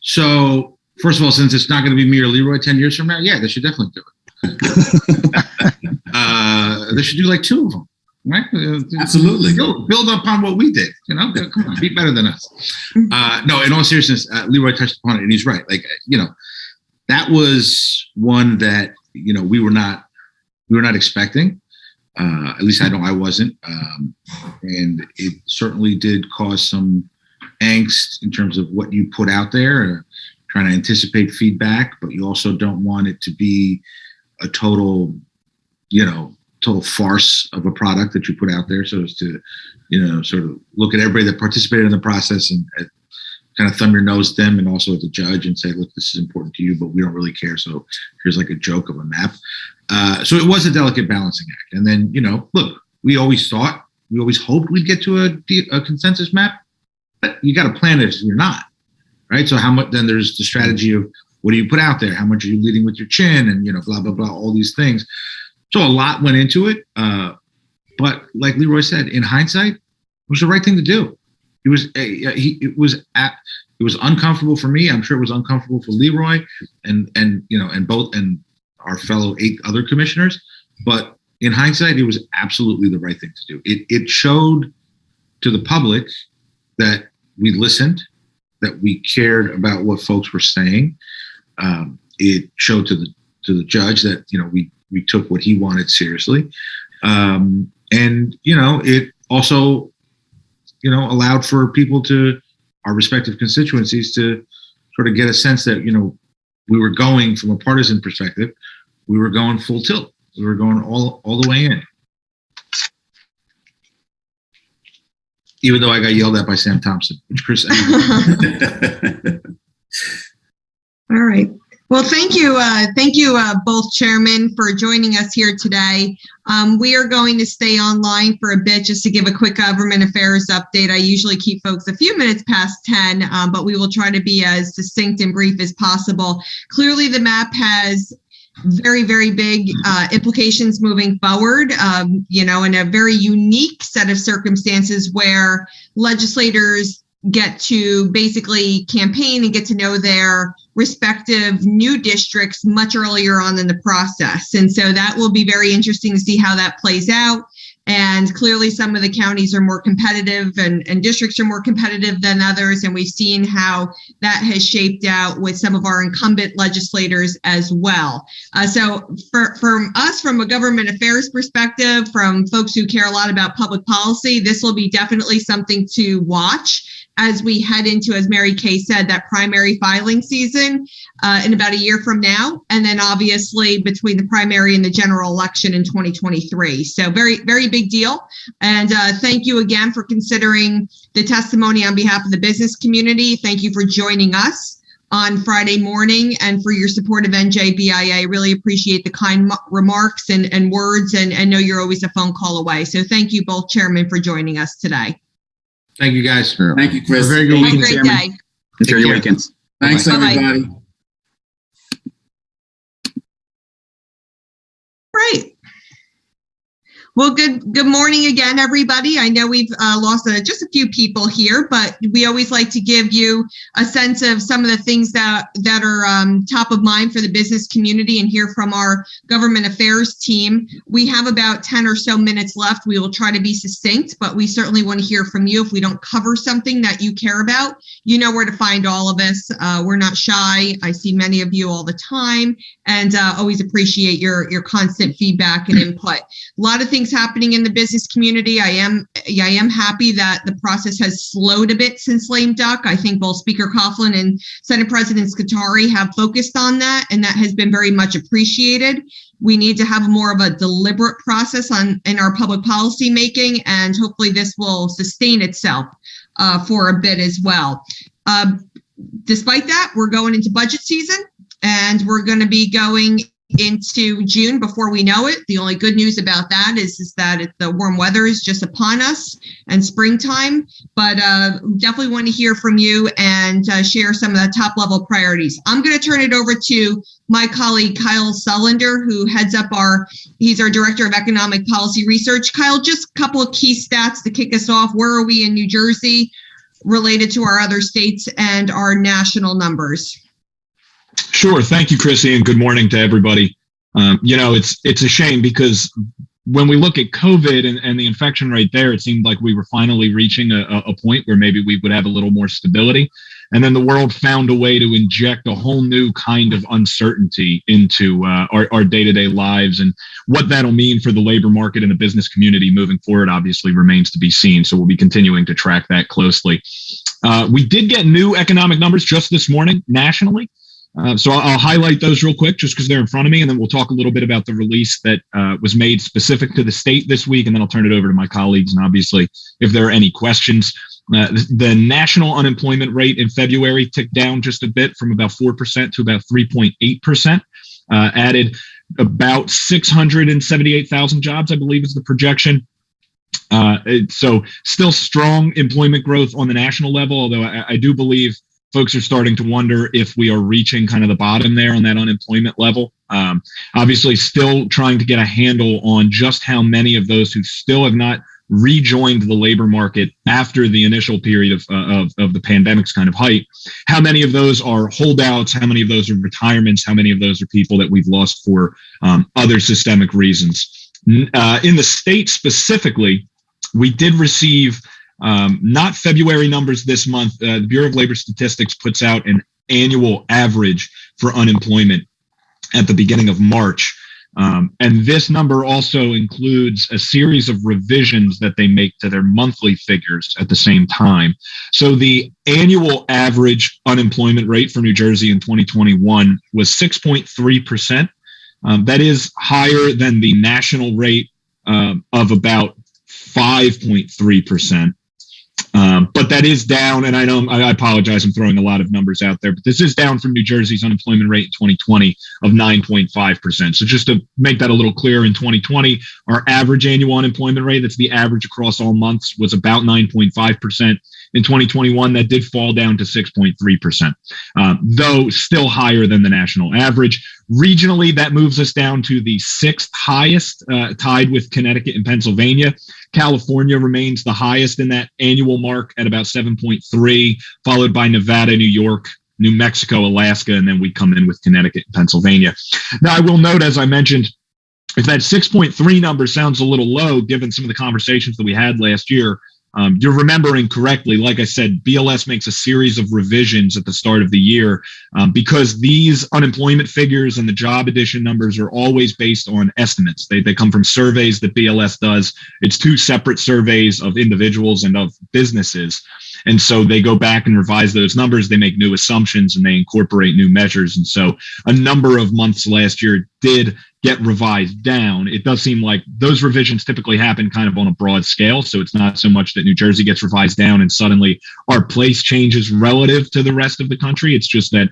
So, first of all, since it's not going to be me or Leroy 10 years from now, yeah, they should definitely do it. They should do like two of them, right?
Absolutely.
Build upon what we did, come on, be better than us. No, in all seriousness, Leroy touched upon it, and he's right. Like, that was one that, we were not expecting. At least I wasn't. And it certainly did cause some angst in terms of what you put out there, trying to anticipate feedback, but you also don't want it to be a total farce of a product that you put out there, so as to, sort of look at everybody that participated in the process and kind of thumb your nose at them, and also at the judge, and say, look, this is important to you, but we don't really care, so here's like a joke of a map. So it was a delicate balancing act. And then, look, we always hoped we'd get to a consensus map, but you got to plan it if you're not, right? So how much, then there's the strategy of what do you put out there? How much are you leading with your chin, and, blah, blah, blah, all these things. So a lot went into it. But like Leroy said, in hindsight, it was the right thing to do. It was uncomfortable for me. I'm sure it was uncomfortable for Leroy and our fellow 8 other commissioners. But in hindsight, it was absolutely the right thing to do. It showed to the public that we listened, that we cared about what folks were saying. It showed to the judge that we took what he wanted seriously, and it also allowed for people to our respective constituencies to sort of get a sense that we were going, from a partisan perspective, we were going full tilt. We were going all the way in. Even though I got yelled at by Sam Thompson, which Chris.
All right. Well, thank you. Both chairmen, for joining us here today. We are going to stay online for a bit just to give a quick government affairs update. I usually keep folks a few minutes past 10, but we will try to be as succinct and brief as possible. Clearly, the map has very, very big implications moving forward, in a very unique set of circumstances where legislators get to basically campaign and get to know their respective new districts much earlier on in the process. And so that will be very interesting to see how that plays out. And clearly some of the counties are more competitive and districts are more competitive than others. And we've seen how that has shaped out with some of our incumbent legislators as well. So from us, from a government affairs perspective, from folks who care a lot about public policy, this will be definitely something to watch as we head into, as Mary Kay said, that primary filing season in about a year from now. And then obviously between the primary and the general election in 2023. So very, very big deal. And thank you again for considering the testimony on behalf of the business community. Thank you for joining us. on Friday morning and for your support of NJBIA. Really appreciate the kind remarks and words, and know you're always a phone call away. So thank you both, Chairman, for joining us today.
Thank you, guys.
Thank you, Chris.
Very good
Have a
weekend,
great
Chairman.
day.
Enjoy
Take
your
care.
weekends.
Thanks,
Bye-bye.
everybody.
Great. Well, good morning again, everybody. I know we've lost just a few people here, but we always like to give you a sense of some of the things that are top of mind for the business community and hear from our government affairs team. We have about 10 or so minutes left. We will try to be succinct, but we certainly want to hear from you. If we don't cover something that you care about, you know where to find all of us. We're not shy. I see many of you all the time, and always appreciate your constant feedback and input. A lot of things happening in the business community. I am happy that the process has slowed a bit since lame duck. I think both Speaker Coughlin and Senate President Scutari have focused on that, and that has been very much appreciated. We need to have more of a deliberate process in our public policy making, and hopefully this will sustain itself for a bit as well. Despite that, we're going into budget season, and we're going to be going into June before we know it. The only good news about that is that the warm weather is just upon us and springtime, but definitely want to hear from you and share some of the top level priorities. I'm going to turn it over to my colleague Kyle Sullender, who heads up he's our Director of Economic Policy Research. Kyle, just a couple of key stats to kick us off. Where are we in New Jersey related to our other states and our national numbers?
Sure. Thank you, Chrissy, and good morning to everybody. It's a shame because when we look at COVID and the infection rate there, it seemed like we were finally reaching a point where maybe we would have a little more stability. And then the world found a way to inject a whole new kind of uncertainty into our day-to-day lives. And what that'll mean for the labor market and the business community moving forward obviously remains to be seen. So we'll be continuing to track that closely. We did get new economic numbers just this morning nationally. So I'll highlight those real quick just because they're in front of me, and then we'll talk a little bit about the release that was made specific to the state this week, and then I'll turn it over to my colleagues. And obviously, if there are any questions, the national unemployment rate in February ticked down just a bit from about 4% to about 3.8%, added about 678,000 jobs, I believe is the projection. So still strong employment growth on the national level, although I do believe folks are starting to wonder if we are reaching kind of the bottom there on that unemployment level. Obviously, still trying to get a handle on just how many of those who still have not rejoined the labor market after the initial period of the pandemic's kind of height. How many of those are holdouts? How many of those are retirements? How many of those are people that we've lost for other systemic reasons? In the state specifically, we did receive not February numbers this month. The Bureau of Labor Statistics puts out an annual average for unemployment at the beginning of March. And this number also includes a series of revisions that they make to their monthly figures at the same time. So the annual average unemployment rate for New Jersey in 2021 was 6.3%. That is higher than the national rate of about 5.3%. But that is down, and I apologize, I'm throwing a lot of numbers out there, but this is down from New Jersey's unemployment rate in 2020 of 9.5%. So just to make that a little clearer, in 2020, our average annual unemployment rate, that's the average across all months, was about 9.5%. In 2021, that did fall down to 6.3%, though still higher than the national average. Regionally, that moves us down to the sixth highest, tied with Connecticut and Pennsylvania. California remains the highest in that annual mark at about 7.3, followed by Nevada, New York, New Mexico, Alaska, and then we come in with Connecticut and Pennsylvania. Now, I will note, as I mentioned, if that 6.3 number sounds a little low, given some of the conversations that we had last year, you're remembering correctly. Like I said, BLS makes a series of revisions at the start of the year because these unemployment figures and the job addition numbers are always based on estimates. They come from surveys that BLS does. It's two separate surveys of individuals and of businesses. And so they go back and revise those numbers. They make new assumptions and they incorporate new measures. And so a number of months last year did get revised down. It does seem like those revisions typically happen kind of on a broad scale. So it's not so much that New Jersey gets revised down and suddenly our place changes relative to the rest of the country. It's just that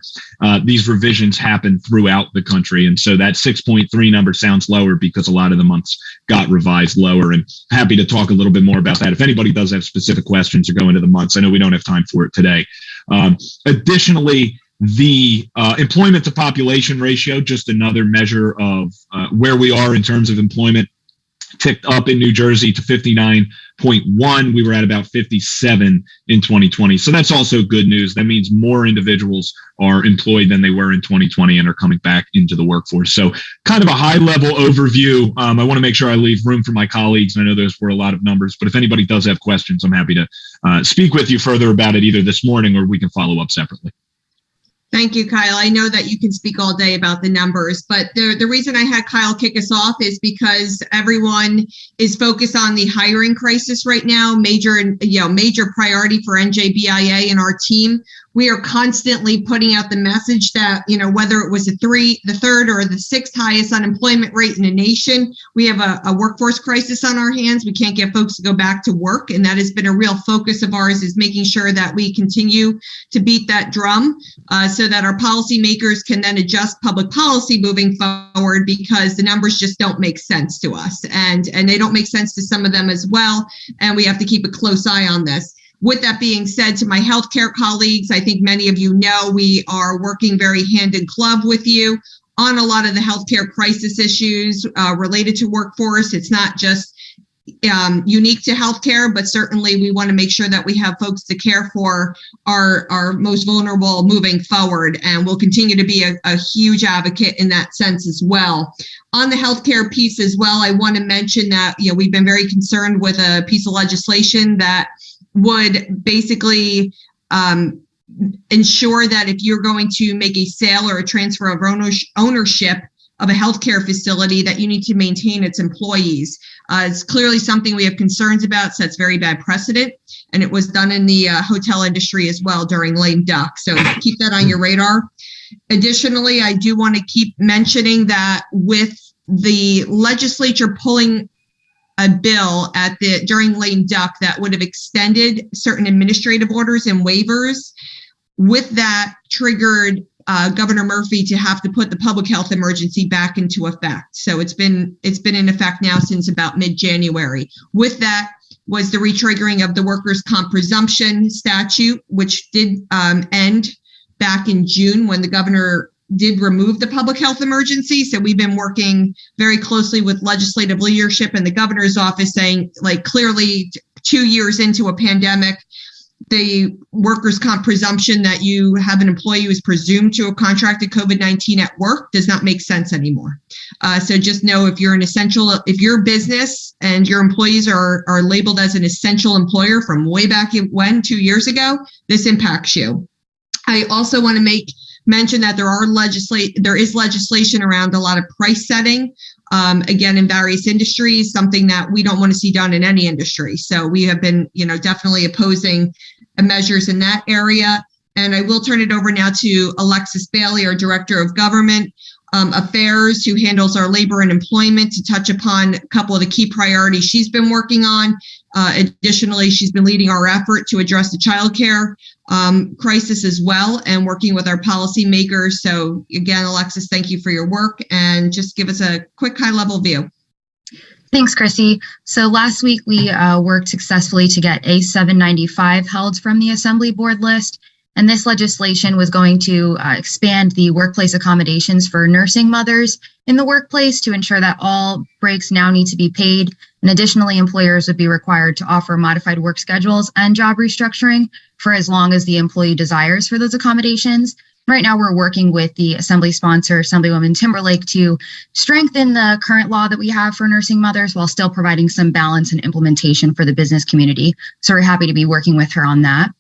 these revisions happen throughout the country. And so that 6.3 number sounds lower because a lot of the months got revised lower. And happy to talk a little bit more about that. If anybody does have specific questions or go into the months, I know we don't have time for it today. Additionally, the employment to population ratio, just another measure of where we are in terms of employment, ticked up in New Jersey to 59.1. We were at about 57 in 2020. So that's also good news. That means more individuals are employed than they were in 2020 and are coming back into the workforce. So kind of a high level overview. I want to make sure I leave room for my colleagues. I know those were a lot of numbers, but if anybody does have questions, I'm happy to speak with you further about it either this morning or we can follow up separately.
Thank you, Kyle. I know that you can speak all day about the numbers, but the reason I had Kyle kick us off is because everyone is focused on the hiring crisis right now, major priority for NJBIA and our team. We are constantly putting out the message that, whether it was the third or the sixth highest unemployment rate in the nation, we have a workforce crisis on our hands. We can't get folks to go back to work. And that has been a real focus of ours, is making sure that we continue to beat that drum so that our policymakers can then adjust public policy moving forward, because the numbers just don't make sense to us. And they don't make sense to some of them as well. And we have to keep a close eye on this. With that being said, to my healthcare colleagues, I think many of you know we are working very hand in glove with you on a lot of the healthcare crisis issues related to workforce. It's not just unique to healthcare, but certainly we want to make sure that we have folks to care for our most vulnerable moving forward. And we'll continue to be a huge advocate in that sense as well. On the healthcare piece as well, I want to mention that we've been very concerned with a piece of legislation that would basically ensure that if you're going to make a sale or a transfer of ownership of a healthcare facility, that you need to maintain its employees. It's clearly something we have concerns about, sets very bad precedent, and it was done in the hotel industry as well during lame duck. So keep that on your radar. Additionally, I do want to keep mentioning that with the legislature pulling a bill during lame duck that would have extended certain administrative orders and waivers, with that triggered Governor Murphy to have to put the public health emergency back into effect. So it's been in effect now since about mid-January. With that was the retriggering of the workers' comp presumption statute, which did end back in June when the governor did remove the public health emergency. So we've been working very closely with legislative leadership and the governor's office, saying, clearly 2 years into a pandemic, the workers' comp presumption that you have an employee who is presumed to have contracted COVID-19 at work does not make sense anymore. So just know, if if your business and your employees are labeled as an essential employer from way back 2 years ago, this impacts you. I also want to mention that there is legislation around a lot of price setting, again, in various industries, something that we don't want to see done in any industry. So we have been, definitely opposing measures in that area. And I will turn it over now to Alexis Bailey, our Director of Government Affairs, who handles our labor and employment, to touch upon a couple of the key priorities she's been working on. Additionally, she's been leading our effort to address the childcare crisis as well, and working with our policymakers. So again, Alexis, thank you for your work, and just give us a quick high-level view.
Thanks, Chrissy. So last week we worked successfully to get A795 held from the Assembly Board list. And this legislation was going to expand the workplace accommodations for nursing mothers in the workplace to ensure that all breaks now need to be paid. And additionally, employers would be required to offer modified work schedules and job restructuring for as long as the employee desires for those accommodations. Right now, we're working with the Assembly sponsor, Assemblywoman Timberlake, to strengthen the current law that we have for nursing mothers while still providing some balance and implementation for the business community. So we're happy to be working with her on that.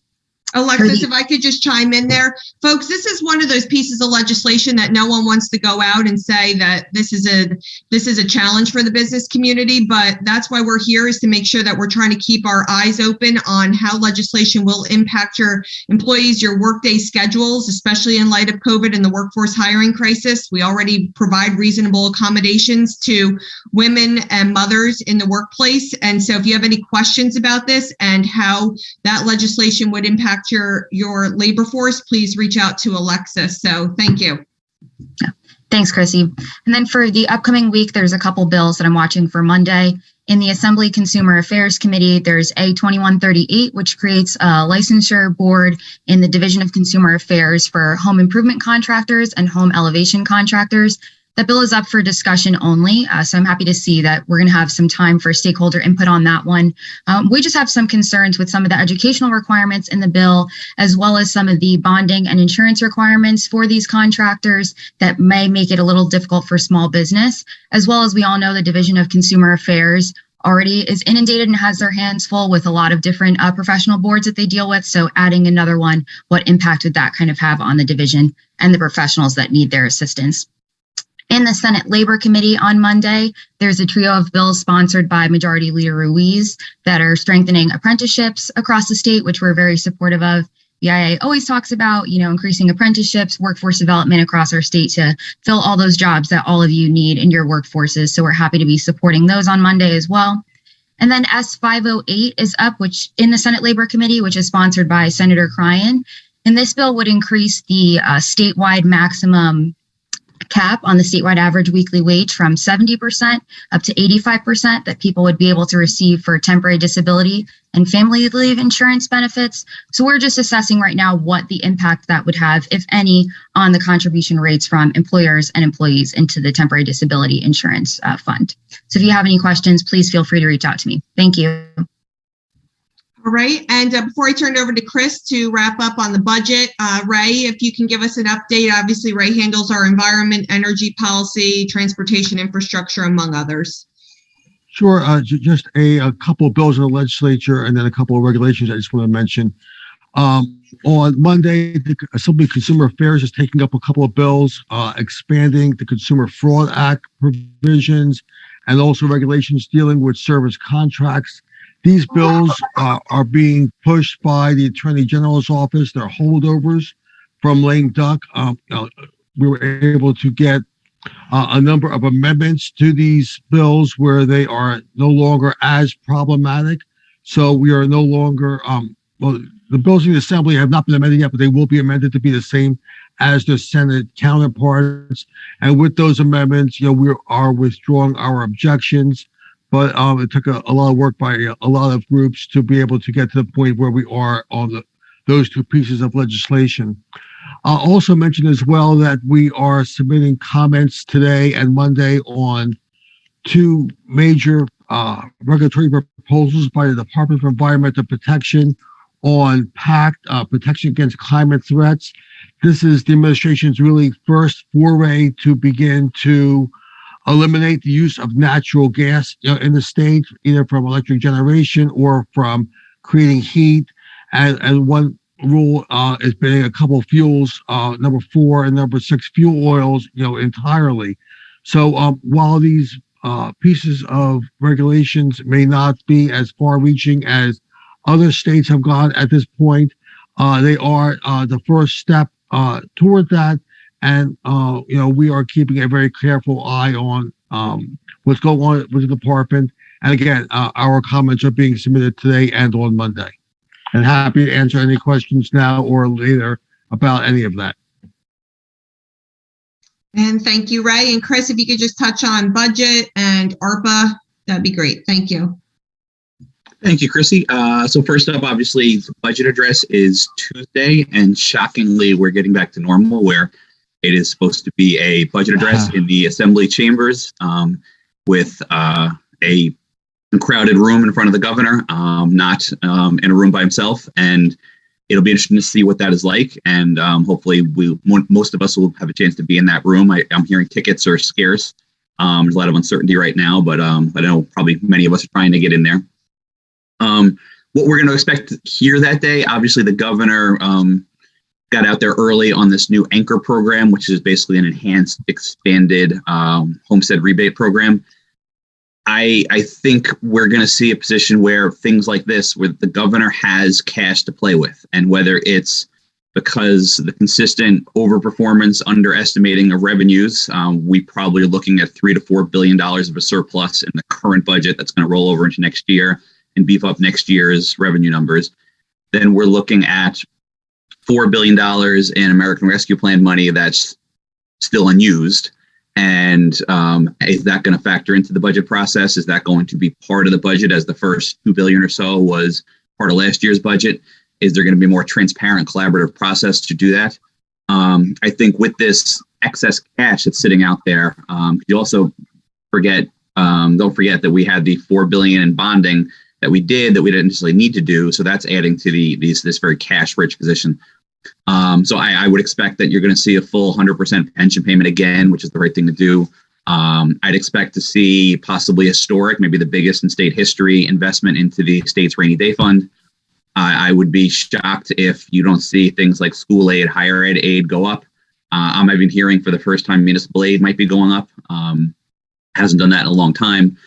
Alexis, if I could just chime in there. Folks, this is one of those pieces of legislation that no one wants to go out and say that this is a challenge for the business community, but that's why we're here, is to make sure that we're trying to keep our eyes open on how legislation will impact your employees, your workday schedules, especially in light of COVID and the workforce hiring crisis. We already provide reasonable accommodations to women and mothers in the workplace. And so if you have any questions about this and how that legislation would impact your labor force, please reach out to Alexis. So thank you.
Yeah. Thanks, Chrissy. And then for the upcoming week, there's a couple bills that I'm watching for Monday. In the Assembly Consumer Affairs Committee, there's A2138, which creates a licensure board in the Division of Consumer Affairs for home improvement contractors and home elevation contractors. That bill is up for discussion only, so I'm happy to see that we're going to have some time for stakeholder input on that one. We just have some concerns with some of the educational requirements in the bill, as well as some of the bonding and insurance requirements for these contractors that may make it a little difficult for small business, as well as we all know the Division of Consumer Affairs already is inundated and has their hands full with a lot of different professional boards that they deal with. So adding another one, what impact would that kind of have on the division and the professionals that need their assistance? In the Senate Labor Committee on Monday, there's a trio of bills sponsored by Majority Leader Ruiz that are strengthening apprenticeships across the state, which we're very supportive of. The IA always talks about, increasing apprenticeships, workforce development across our state to fill all those jobs that all of you need in your workforces. So we're happy to be supporting those on Monday as well. And then S508 is up, which in the Senate Labor Committee, which is sponsored by Senator Cryan. And this bill would increase the statewide maximum cap on the statewide average weekly wage from 70% up to 85% that people would be able to receive for temporary disability and family leave insurance benefits. So we're just assessing right now what the impact that would have, if any, on the contribution rates from employers and employees into the temporary disability insurance fund. So if you have any questions, please feel free to reach out to me. Thank you.
All right. And before I turn it over to Chris to wrap up on the budget, Ray, if you can give us an update. Obviously, Ray handles our environment, energy policy, transportation infrastructure, among others.
Sure. Just a couple of bills in the legislature and then a couple of regulations I just want to mention. On Monday, the Assembly Consumer Affairs is taking up a couple of bills, expanding the Consumer Fraud Act provisions and also regulations dealing with service contracts. These bills are being pushed by the Attorney General's office. They're holdovers from lame duck. We were able to get a number of amendments to these bills where they are no longer as problematic. So we are no longer, the bills in the Assembly have not been amended yet, but they will be amended to be the same as the Senate counterparts. And with those amendments, we are withdrawing our objections. But it took a lot of work by a lot of groups to be able to get to the point where we are on those two pieces of legislation. I'll also mention as well that we are submitting comments today and Monday on two major regulatory proposals by the Department of Environmental Protection on PACT, Protection Against Climate Threats. This is the administration's really first foray to begin to eliminate the use of natural gas in the state, either from electric generation or from creating heat. And one rule is banning a couple of fuels, number 4 and number 6 fuel oils, entirely. So while these pieces of regulations may not be as far-reaching as other states have gone at this point, they are the first step toward that. And, we are keeping a very careful eye on what's going on with the department. And again, our comments are being submitted today and on Monday. And happy to answer any questions now or later about any of that.
And thank you, Ray. And Chris, if you could just touch on budget and ARPA, that'd be great. Thank you.
Thank you, Chrissy. So first up, obviously, the budget address is Tuesday, and shockingly, we're getting back to normal where it is supposed to be a budget address in the Assembly chambers with a crowded room in front of the governor, not in a room by himself. And it'll be interesting to see what that is like. And hopefully most of us will have a chance to be in that room. I'm hearing tickets are scarce. There's a lot of uncertainty right now, but I know probably many of us are trying to get in there. what we're going to expect to hear that day, obviously the governor got out there early on this new Anchor program, which is basically an enhanced, expanded homestead rebate program. I think we're going to see a position where things like this, where the governor has cash to play with, and whether it's because the consistent overperformance, underestimating of revenues, we probably are looking at $3 to $4 billion of a surplus in the current budget that's going to roll over into next year and beef up next year's revenue numbers. Then we're looking at $4 billion in American Rescue Plan money that's still unused. And is that going to factor into the budget process? Is that going to be part of the budget, as the first $2 billion or so was part of last year's budget? Is there going to be a more transparent, collaborative process to do that? I think with this excess cash that's sitting out there, you also don't forget that we had the $4 billion in bonding that we didn't necessarily need to do. So that's adding to this very cash-rich position. So I would expect that you're going to see a full 100% pension payment again, which is the right thing to do. I'd expect to see possibly historic, maybe the biggest in state history, investment into the state's rainy day fund. I would be shocked if you don't see things like school aid, higher ed aid go up. I'm even hearing for the first time municipal aid might be going up. Hasn't done that in a long time.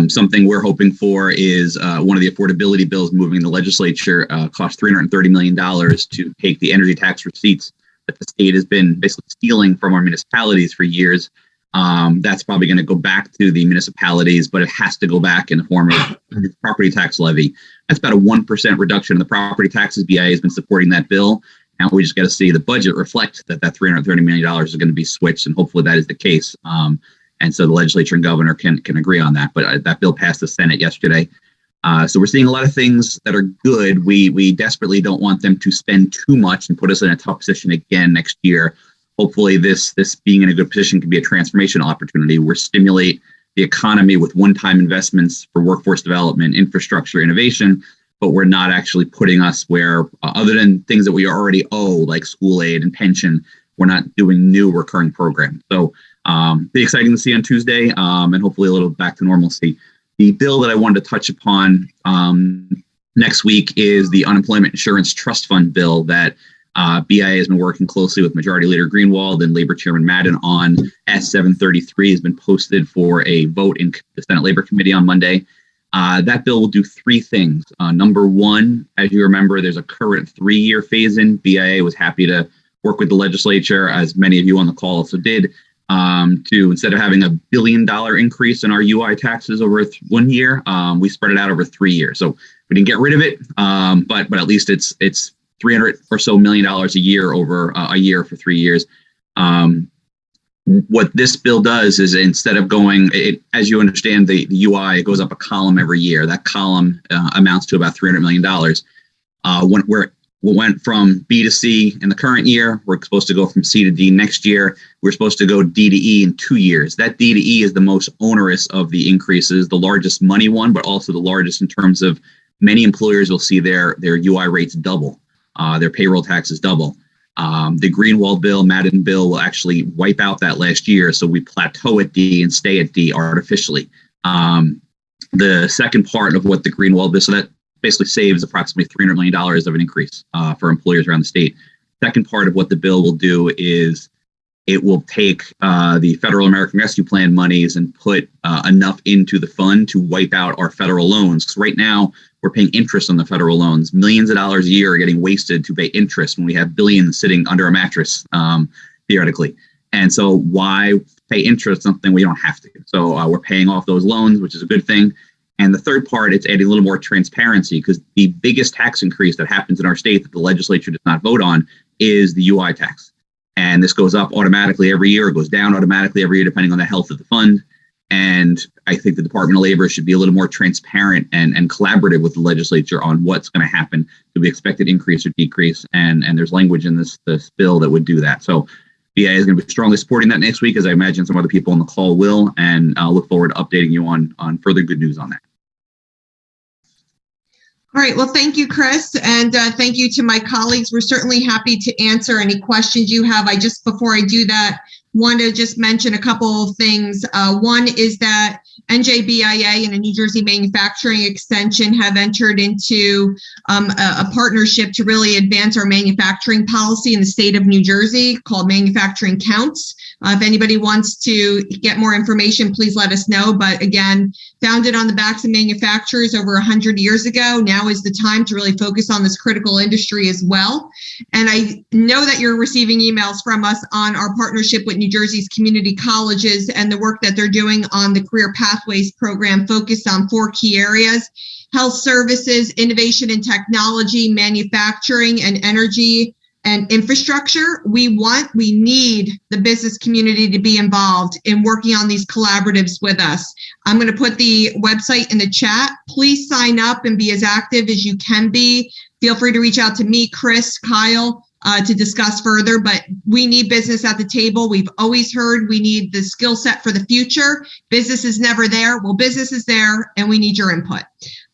Something we're hoping for is one of the affordability bills moving in the legislature cost $330 million to take the energy tax receipts that the state has been basically stealing from our municipalities for years. That's probably going to go back to the municipalities, but it has to go back in the form of property tax levy. That's about a 1% reduction in the property taxes. BIA has been supporting that bill. Now we just got to see the budget reflect that $330 million is going to be switched, and hopefully that is the case. And so the legislature and governor can agree on that. But that bill passed the Senate yesterday. So we're seeing a lot of things that are good. We desperately don't want them to spend too much and put us in a tough position again next year. Hopefully this being in a good position can be a transformational opportunity. We're stimulate the economy with one-time investments for workforce development, infrastructure, innovation, but we're not actually putting us where, other than things that we already owe, like school aid and pension, we're not doing new recurring programs. So be exciting to see on Tuesday, and hopefully a little back to normalcy. The bill that I wanted to touch upon next week is the Unemployment Insurance Trust Fund bill that BIA has been working closely with Majority Leader Greenwald and Labor Chairman Madden on. S733 has been posted for a vote in the Senate Labor Committee on Monday. That bill will do three things. Number one, as you remember, there's a current 3-year phase-in. BIA was happy to work with the legislature, as many of you on the call also did, to, instead of having $1 billion increase in our UI taxes over 1 year, we spread it out over 3 years. So we didn't get rid of it, but at least it's $300 or so million a year over a year for 3 years. What this bill does is, instead of going, as you understand, the UI, it goes up a column every year. That column amounts to about $300 million. When we went from B to C in the current year, we're supposed to go from C to D next year. We're supposed to go D to E in 2 years. That D to E is the most onerous of the increases, the largest money one, but also the largest in terms of many employers will see their UI rates double, their payroll taxes double. The Greenwald bill, Madden bill will actually wipe out that last year. So we plateau at D and stay at D artificially. The second part of what the Greenwald bill, so that basically saves approximately $300 million of an increase for employers around the state. Second part of what the bill will do is it will take the Federal American Rescue Plan monies and put enough into the fund to wipe out our federal loans. Because right now we're paying interest on the federal loans. Millions of dollars a year are getting wasted to pay interest when we have billions sitting under a mattress, theoretically. And so why pay interest on something we don't have to? So we're paying off those loans, which is a good thing. And the third part, it's adding a little more transparency, because the biggest tax increase that happens in our state that the legislature does not vote on is the UI tax. And this goes up automatically every year. It goes down automatically every year, depending on the health of the fund. And I think the Department of Labor should be a little more transparent and collaborative with the legislature on what's going to happen to the expected increase or decrease. And there's language in this bill that would do that. So BIA is going to be strongly supporting that next week, as I imagine some other people on the call will. And I'll look forward to updating you on further good news on that.
All right. Well, thank you, Chris. And thank you to my colleagues. We're certainly happy to answer any questions you have. Before I do that, want to just mention a couple of things. One is that NJBIA and a New Jersey Manufacturing Extension have entered into a partnership to really advance our manufacturing policy in the state of New Jersey called Manufacturing Counts. If anybody wants to get more information, please let us know. But again, founded on the backs of manufacturers over 100 years ago, now is the time to really focus on this critical industry as well. And I know that you're receiving emails from us on our partnership with New Jersey's community colleges and the work that they're doing on the Career Pathways program focused on 4 key areas: health services, innovation and technology, manufacturing, and energy and infrastructure. We need the business community to be involved in working on these collaboratives with us. I'm going to put the website in the chat. Please sign up and be as active as you can be. Feel free to reach out to me, Chris, Kyle, to discuss further, but we need business at the table. We've always heard we need the skill set for the future. Business is never there. Well, business is there, and we need your input.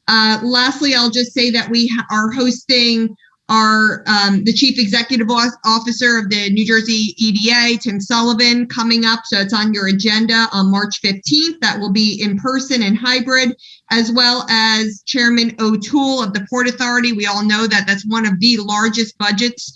Lastly, I'll just say that we are hosting the Chief Executive Officer of the New Jersey EDA, Tim Sullivan, coming up. So it's on your agenda on March 15th. That will be in person and hybrid, as well as Chairman O'Toole of the Port Authority. We all know that that's one of the largest budgets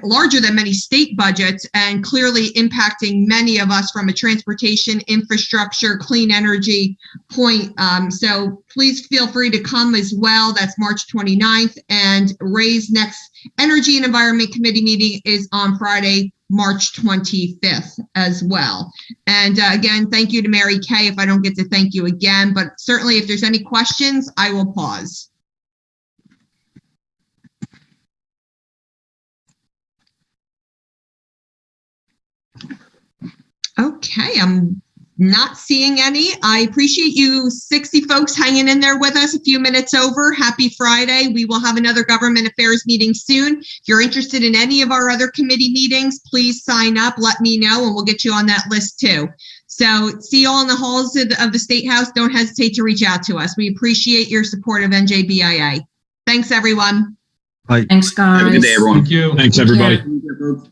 larger than many state budgets, and clearly impacting many of us from a transportation, infrastructure, clean energy point. So please feel free to come as well. That's March 29th, and Ray's next Energy and Environment Committee meeting is on Friday, March 25th as well. And again, thank you to Mary Kay if I don't get to thank you again, but certainly if there's any questions, I will pause. Okay, I'm not seeing any. I appreciate you 60 folks hanging in there with us a few minutes over. Happy Friday. We will have another government affairs meeting soon. If you're interested in any of our other committee meetings, please sign up, let me know, and we'll get you on that list too. So see you all in the halls of the State House. Don't hesitate to reach out to us. We appreciate your support of NJBIA. Thanks, everyone.
Bye.
Thanks, guys.
Have a good day, everyone.
Thank you. Thanks, everybody.
Yeah.